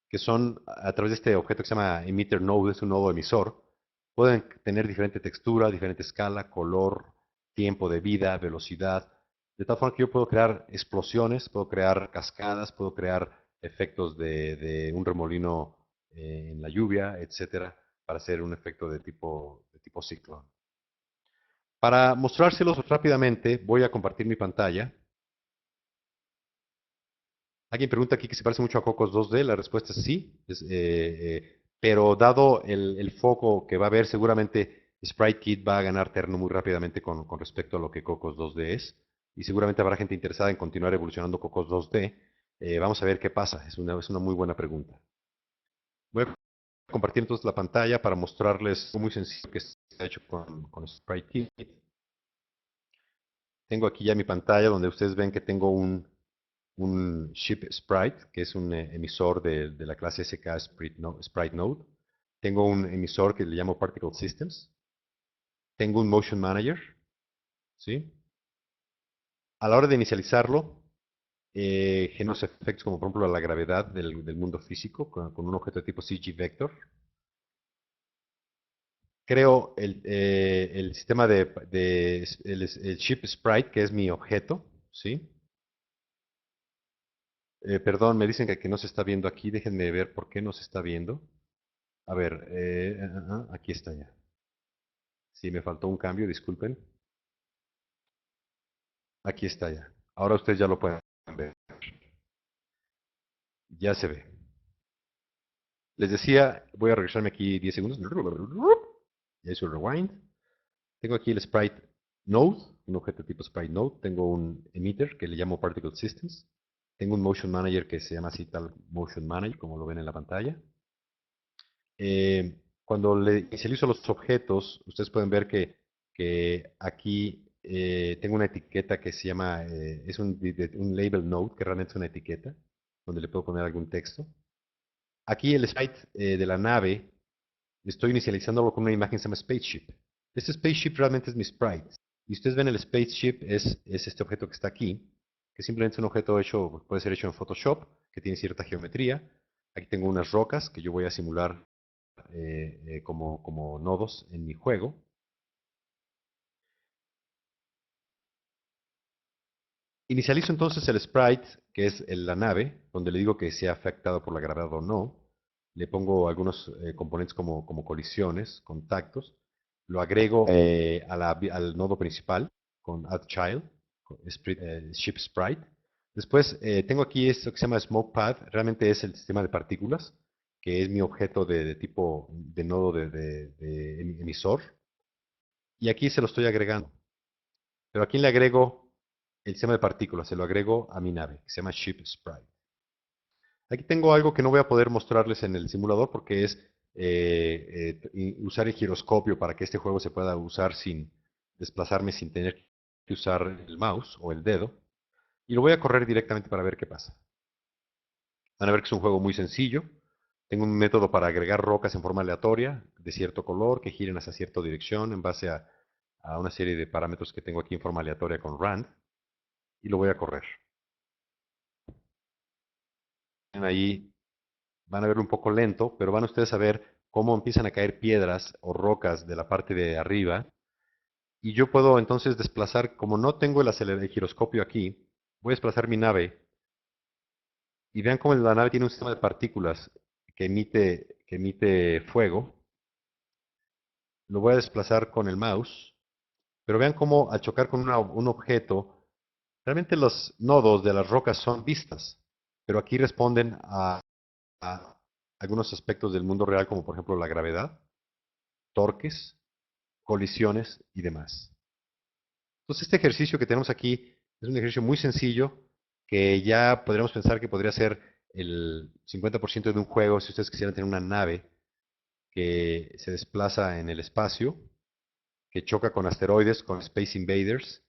que son a través de este objeto que se llama emitter node, es un nodo emisor, pueden tener diferente textura, diferente escala, color, tiempo de vida, velocidad, de tal forma que yo puedo crear explosiones, puedo crear cascadas, puedo crear efectos de un remolino en la lluvia, etcétera, para hacer un efecto de tipo ciclón. Para mostrárselos rápidamente, voy a compartir mi pantalla. Alguien pregunta aquí que se parece mucho a Cocos 2D. La respuesta es sí, pero dado el foco que va a haber, seguramente SpriteKit va a ganar terreno muy rápidamente con respecto a lo que Cocos 2D es. Y seguramente habrá gente interesada en continuar evolucionando Cocos 2D. Vamos a ver qué pasa. Es una muy buena pregunta. Voy a compartir entonces la pantalla para mostrarles algo muy sencillo que está hecho con SpriteKit. Tengo aquí ya mi pantalla donde ustedes ven que tengo un Ship Sprite, que es un emisor de la clase SK Sprite Node. Tengo un emisor que le llamo Particle Systems. Tengo un Motion Manager, ¿sí? A la hora de inicializarlo, genero efectos como por ejemplo la gravedad del mundo físico con un objeto de tipo CG Vector. Creo el sistema el Ship Sprite, que es mi objeto, ¿sí? Perdón, me dicen que no se está viendo aquí. Déjenme ver por qué no se está viendo. A ver, aquí está ya. Sí, me faltó un cambio, disculpen. Aquí está ya. Ahora ustedes ya lo pueden ver. Ya se ve. Les decía, voy a regresarme aquí 10 segundos. Ya hizo el rewind. Tengo aquí el sprite node, un objeto tipo sprite node. Tengo un emitter que le llamo particle systems. Tengo un motion manager que se llama así tal motion manager, como lo ven en la pantalla. Cuando le inicializo los objetos, ustedes pueden ver que aquí tengo una etiqueta que se llama, es un label node, que realmente es una etiqueta, donde le puedo poner algún texto. Aquí el sprite de la nave, estoy inicializándolo con una imagen que se llama spaceship. Este spaceship realmente es mi sprite. Y ustedes ven el spaceship, es este objeto que está aquí, que simplemente es un objeto hecho, puede ser hecho en Photoshop, que tiene cierta geometría. Aquí tengo unas rocas que yo voy a simular como nodos en mi juego. Inicializo entonces el sprite, que es la nave, donde le digo que sea afectado por la gravedad o no. Le pongo algunos componentes como colisiones, contactos. Lo agrego al nodo principal con add child, ship sprite. Después tengo aquí esto que se llama smoke pad. Realmente es el sistema de partículas, que es mi objeto de tipo de nodo de emisor. Y aquí se lo estoy agregando. Pero aquí le agrego el sistema de partículas, se lo agrego a mi nave, que se llama Ship Sprite. Aquí tengo algo que no voy a poder mostrarles en el simulador porque es usar el giroscopio para que este juego se pueda usar sin desplazarme, sin tener que usar el mouse o el dedo. Y lo voy a correr directamente para ver qué pasa. Van a ver que es un juego muy sencillo. Tengo un método para agregar rocas en forma aleatoria, de cierto color, que giren hacia cierta dirección en base a una serie de parámetros que tengo aquí en forma aleatoria con rand. Y lo voy a correr. Ahí van a verlo un poco lento, pero van ustedes a ver cómo empiezan a caer piedras o rocas de la parte de arriba. Y yo puedo entonces desplazar, como no tengo el giroscopio aquí, voy a desplazar mi nave. Y vean cómo la nave tiene un sistema de partículas que emite fuego. Lo voy a desplazar con el mouse. Pero vean cómo al chocar con un objeto, realmente los nodos de las rocas son vistas. Pero aquí responden a algunos aspectos del mundo real, como por ejemplo la gravedad, torques, colisiones y demás. Entonces, este ejercicio que tenemos aquí es un ejercicio muy sencillo que ya podríamos pensar que podría ser el 50% de un juego si ustedes quisieran tener una nave que se desplaza en el espacio, que choca con asteroides, con Space Invaders.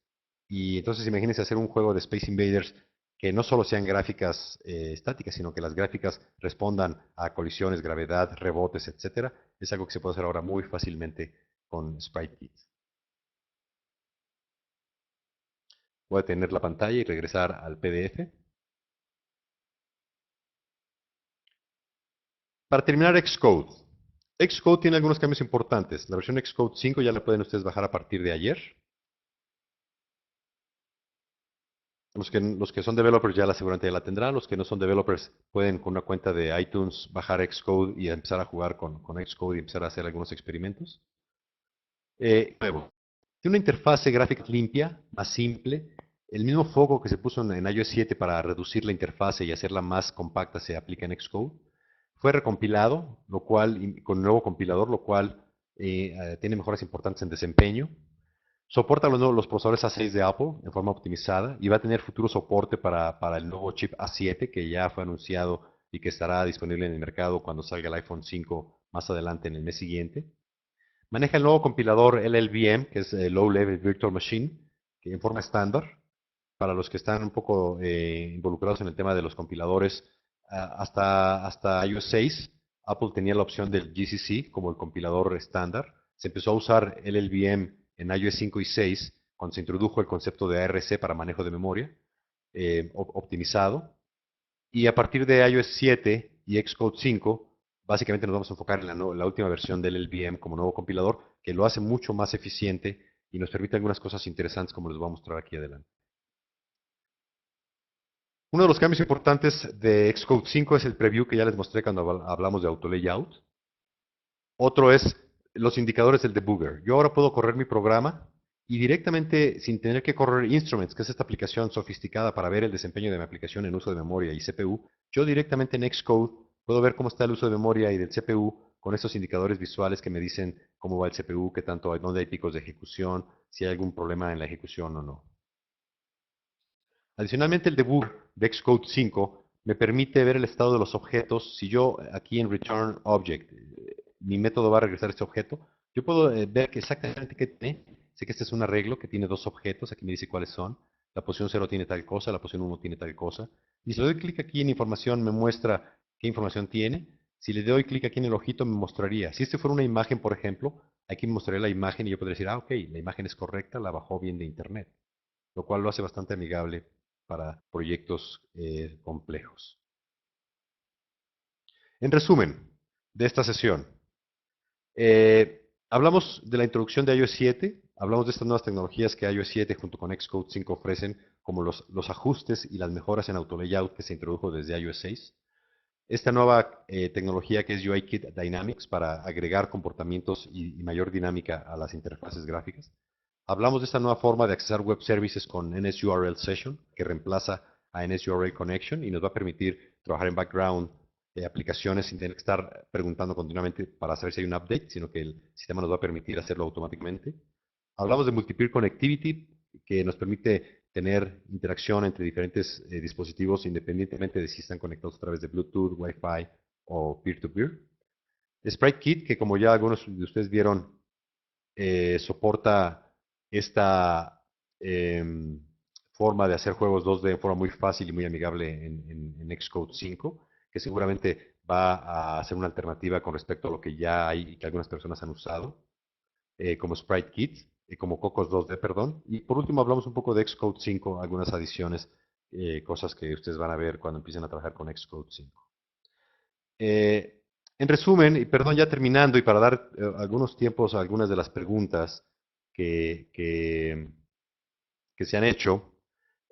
Y entonces imagínense hacer un juego de Space Invaders que no solo sean gráficas estáticas, sino que las gráficas respondan a colisiones, gravedad, rebotes, etcétera, es algo que se puede hacer ahora muy fácilmente con SpriteKit. Voy a tener la pantalla y regresar al PDF. Para terminar, Xcode. Xcode tiene algunos cambios importantes. La versión Xcode 5 ya la pueden ustedes bajar a partir de ayer. Los que son developers ya seguramente ya la tendrán. Los que no son developers pueden con una cuenta de iTunes bajar Xcode y empezar a jugar con Xcode y empezar a hacer algunos experimentos. Nuevo. Tiene una interfase gráfica limpia, más simple. El mismo foco que se puso en iOS 7 para reducir la interfase y hacerla más compacta se aplica en Xcode. Fue recompilado, lo cual, con un nuevo compilador, lo cual tiene mejoras importantes en desempeño. Soporta los procesadores A6 de Apple en forma optimizada y va a tener futuro soporte para el nuevo chip A7 que ya fue anunciado y que estará disponible en el mercado cuando salga el iPhone 5 más adelante en el mes siguiente. Maneja el nuevo compilador LLVM, que es Low Level Virtual Machine, que en forma estándar. Para los que están un poco involucrados en el tema de los compiladores, hasta iOS 6, Apple tenía la opción del GCC como el compilador estándar. Se empezó a usar LLVM en iOS 5 y 6, cuando se introdujo el concepto de ARC para manejo de memoria optimizado. Y a partir de iOS 7 y Xcode 5, básicamente nos vamos a enfocar en la última versión del LLVM como nuevo compilador, que lo hace mucho más eficiente y nos permite algunas cosas interesantes como les voy a mostrar aquí adelante. Uno de los cambios importantes de Xcode 5 es el preview que ya les mostré cuando hablamos de auto layout. Otro es los indicadores del debugger. Yo ahora puedo correr mi programa y directamente, sin tener que correr Instruments, que es esta aplicación sofisticada para ver el desempeño de mi aplicación en uso de memoria y CPU, yo directamente en Xcode puedo ver cómo está el uso de memoria y del CPU con estos indicadores visuales que me dicen cómo va el CPU, qué tanto, dónde hay picos de ejecución, si hay algún problema en la ejecución o no. Adicionalmente, el debug de Xcode 5 me permite ver el estado de los objetos. Si yo aquí en Return Object, mi método va a regresar este objeto, yo puedo ver que exactamente qué tiene. Sé que este es un arreglo que tiene dos objetos, aquí me dice cuáles son. La posición 0 tiene tal cosa, la posición 1 tiene tal cosa. Y si le doy clic aquí en información, me muestra qué información tiene. Si le doy clic aquí en el ojito, me mostraría. Si este fuera una imagen, por ejemplo, aquí me mostraría la imagen y yo podría decir, ah, ok, la imagen es correcta, la bajó bien de internet, lo cual lo hace bastante amigable para proyectos complejos. En resumen de esta sesión, hablamos de la introducción de iOS 7, hablamos de estas nuevas tecnologías que iOS 7 junto con Xcode 5 ofrecen, como los ajustes y las mejoras en auto layout que se introdujo desde iOS 6. Esta nueva tecnología que es UIKit Dynamics para agregar comportamientos y mayor dinámica a las interfaces gráficas. Hablamos de esta nueva forma de accesar web services con NSURL Session, que reemplaza a NSURL Connection y nos va a permitir trabajar en background aplicaciones sin tener que estar preguntando continuamente para saber si hay un update, sino que el sistema nos va a permitir hacerlo automáticamente. Hablamos de Multi-Peer Connectivity, que nos permite tener interacción entre diferentes dispositivos independientemente de si están conectados a través de Bluetooth, Wi-Fi o peer-to-peer. SpriteKit, que como ya algunos de ustedes vieron, soporta esta forma de hacer juegos 2D en forma muy fácil y muy amigable en Xcode 5, que seguramente va a ser una alternativa con respecto a lo que ya hay y que algunas personas han usado, como SpriteKit, como Cocos 2D, perdón. Y por último hablamos un poco de Xcode 5, algunas adiciones, cosas que ustedes van a ver cuando empiecen a trabajar con Xcode 5. En resumen, y perdón, ya terminando, y para dar algunos tiempos a algunas de las preguntas que, que, que se han hecho,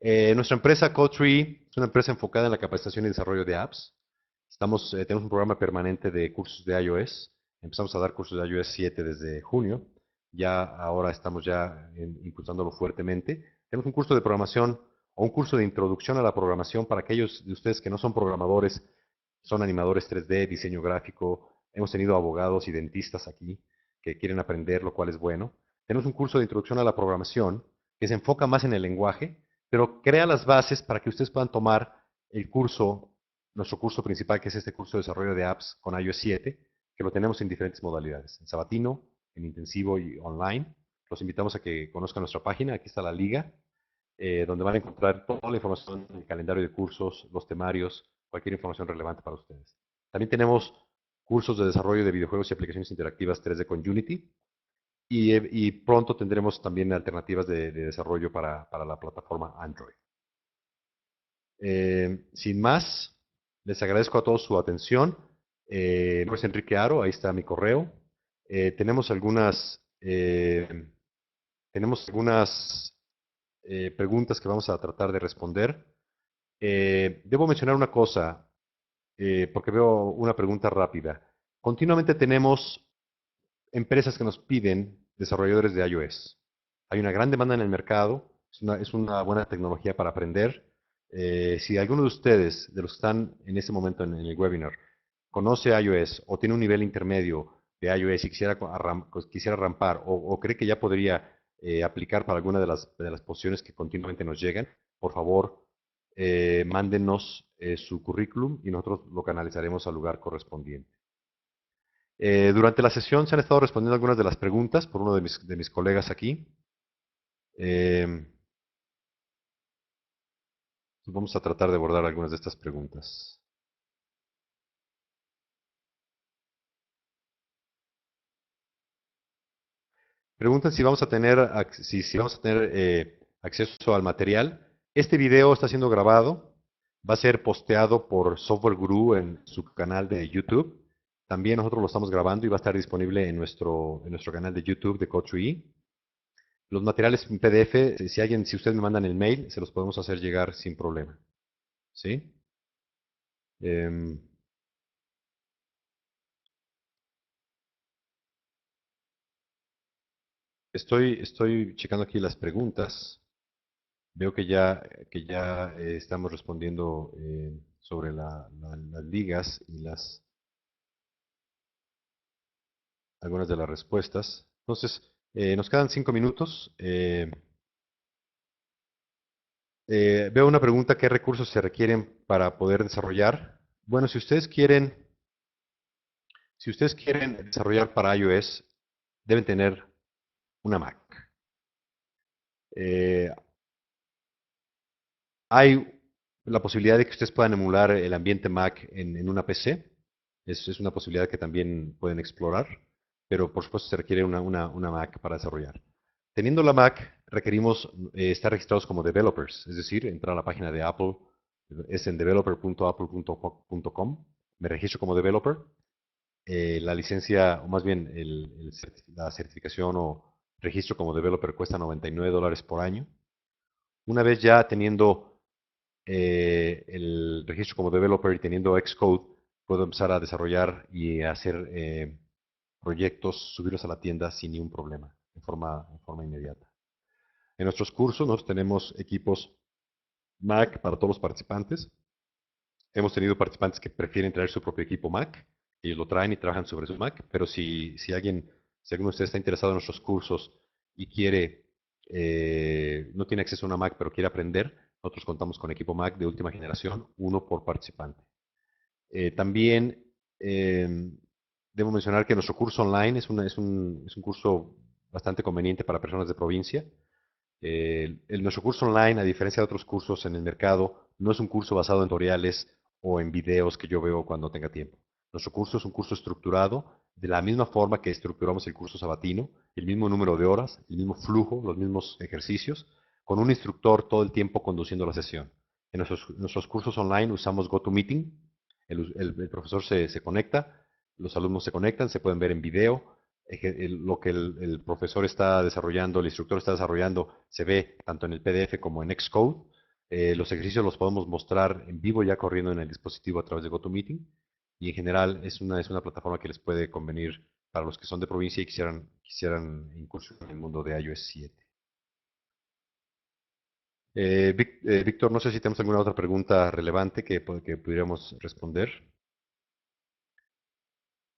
nuestra empresa Codetree es una empresa enfocada en la capacitación y desarrollo de apps. Tenemos un programa permanente de cursos de iOS. Empezamos a dar cursos de iOS 7 desde junio. Ya ahora estamos ya impulsándolo fuertemente. Tenemos un curso de programación o un curso de introducción a la programación para aquellos de ustedes que no son programadores, son animadores 3D, diseño gráfico. Hemos tenido abogados y dentistas aquí que quieren aprender, lo cual es bueno. Tenemos un curso de introducción a la programación que se enfoca más en el lenguaje, pero crea las bases para que ustedes puedan tomar el curso, nuestro curso principal, que es este curso de desarrollo de apps con iOS 7, que lo tenemos en diferentes modalidades, en sabatino, en intensivo y online. Los invitamos a que conozcan nuestra página, aquí está la liga. donde van a encontrar toda la información, el calendario de cursos, los temarios, cualquier información relevante para ustedes. También tenemos cursos de desarrollo de videojuegos y aplicaciones interactivas 3D con Unity y pronto tendremos también alternativas de desarrollo para la plataforma Android. Sin más, les agradezco a todos su atención. Mi nombre es Enrique Aro, ahí está mi correo. Tenemos algunas preguntas que vamos a tratar de responder. Debo mencionar una cosa, porque veo una pregunta rápida. Continuamente tenemos empresas que nos piden desarrolladores de iOS. Hay una gran demanda en el mercado, es una buena tecnología para aprender. Si alguno de ustedes, de los que están en este momento en el webinar, conoce iOS o tiene un nivel intermedio de iOS y quisiera rampar o cree que ya podría aplicar para alguna de las posiciones que continuamente nos llegan, por favor, mándenos su currículum y nosotros lo canalizaremos al lugar correspondiente. Durante la sesión se han estado respondiendo algunas de las preguntas por uno de mis colegas aquí. Eh, Vamos a tratar de abordar algunas de estas preguntas. Preguntan si vamos a tener acceso al material. Este video está siendo grabado, va a ser posteado por Software Guru en su canal de YouTube. También nosotros lo estamos grabando y va a estar disponible en nuestro canal de YouTube de Code3E. Los materiales en PDF, si ustedes me mandan el mail, se los podemos hacer llegar sin problema. ¿Sí? Em, estoy checando aquí las preguntas. Veo que ya estamos respondiendo sobre las ligas y algunas de las respuestas. Entonces, nos quedan 5 minutos. Veo una pregunta: ¿qué recursos se requieren para poder desarrollar? Bueno, si ustedes quieren desarrollar para iOS, deben tener una Mac. Eh, Hay la posibilidad de que ustedes puedan emular el ambiente Mac en una PC. Es una posibilidad que también pueden explorar, pero por supuesto se requiere una Mac para desarrollar. Teniendo la Mac, requerimos estar registrados como developers, es decir, entrar a la página de Apple, es en developer.apple.com. Me registro como developer. La licencia, o más bien la certificación o registro como developer cuesta $99 por año. Una vez ya teniendo el registro como developer y teniendo Xcode, puedo empezar a desarrollar y a hacer proyectos, subirlos a la tienda sin ningún problema, en forma inmediata. En nuestros cursos nosotros tenemos equipos Mac para todos los participantes. Hemos tenido participantes que prefieren traer su propio equipo Mac y lo traen y trabajan sobre su Mac, pero si alguno de ustedes está interesado en nuestros cursos y no tiene acceso a una Mac, pero quiere aprender, nosotros contamos con equipo Mac de última generación, uno por participante. También eh, debo mencionar que nuestro curso online es un curso bastante conveniente para personas de provincia. Nuestro curso online, a diferencia de otros cursos en el mercado, no es un curso basado en tutoriales o en videos que yo veo cuando tenga tiempo. Nuestro curso es un curso estructurado de la misma forma que estructuramos el curso sabatino, el mismo número de horas, el mismo flujo, los mismos ejercicios, con un instructor todo el tiempo conduciendo la sesión. En nuestros cursos online usamos GoToMeeting. El profesor se conecta, los alumnos se conectan, se pueden ver en video. Lo que el profesor está desarrollando, el instructor está desarrollando, se ve tanto en el PDF como en Xcode. Los ejercicios los podemos mostrar en vivo ya corriendo en el dispositivo a través de GoToMeeting. Y en general es una plataforma que les puede convenir para los que son de provincia y quisieran incursionar en el mundo de iOS 7. Víctor, no sé si tenemos alguna otra pregunta relevante que pudiéramos responder.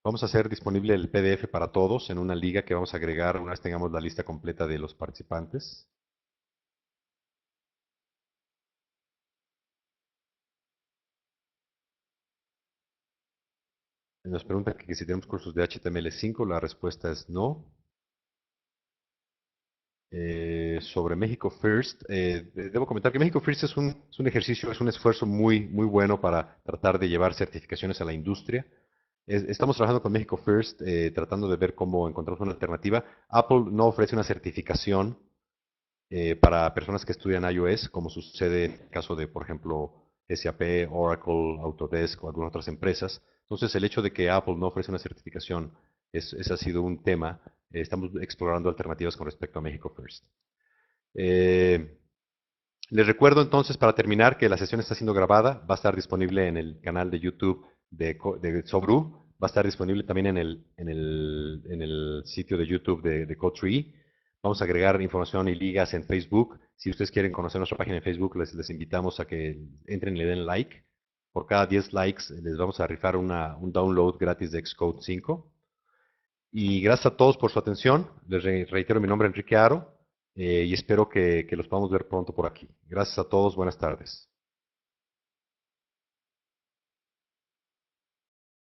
Vamos a hacer disponible el PDF para todos en una liga que vamos a agregar una vez tengamos la lista completa de los participantes. Nos preguntan que si tenemos cursos de HTML5, la respuesta es no. sobre México First. Debo comentar que México First es un ejercicio, es un esfuerzo muy bueno para tratar de llevar certificaciones a la industria. Estamos trabajando con México First, tratando de ver cómo encontramos una alternativa. Apple no ofrece una certificación para personas que estudian iOS, como sucede en el caso de, por ejemplo, SAP, Oracle, Autodesk o algunas otras empresas. Entonces, el hecho de que Apple no ofrece una certificación, ese ha sido un tema. Estamos explorando alternativas con respecto a México First. Eh, Les recuerdo entonces, para terminar, que la sesión está siendo grabada, va a estar disponible en el canal de YouTube de Sobru, va a estar disponible también en el sitio de YouTube de Code3. Vamos a agregar información y ligas en Facebook. Si ustedes quieren conocer nuestra página de Facebook, les invitamos a que entren y le den like. Por cada 10 likes les vamos a rifar un download gratis de Xcode 5. Y gracias a todos por su atención. Les reitero mi nombre, Enrique Aro, y espero que los podamos ver pronto por aquí. Gracias a todos, buenas tardes.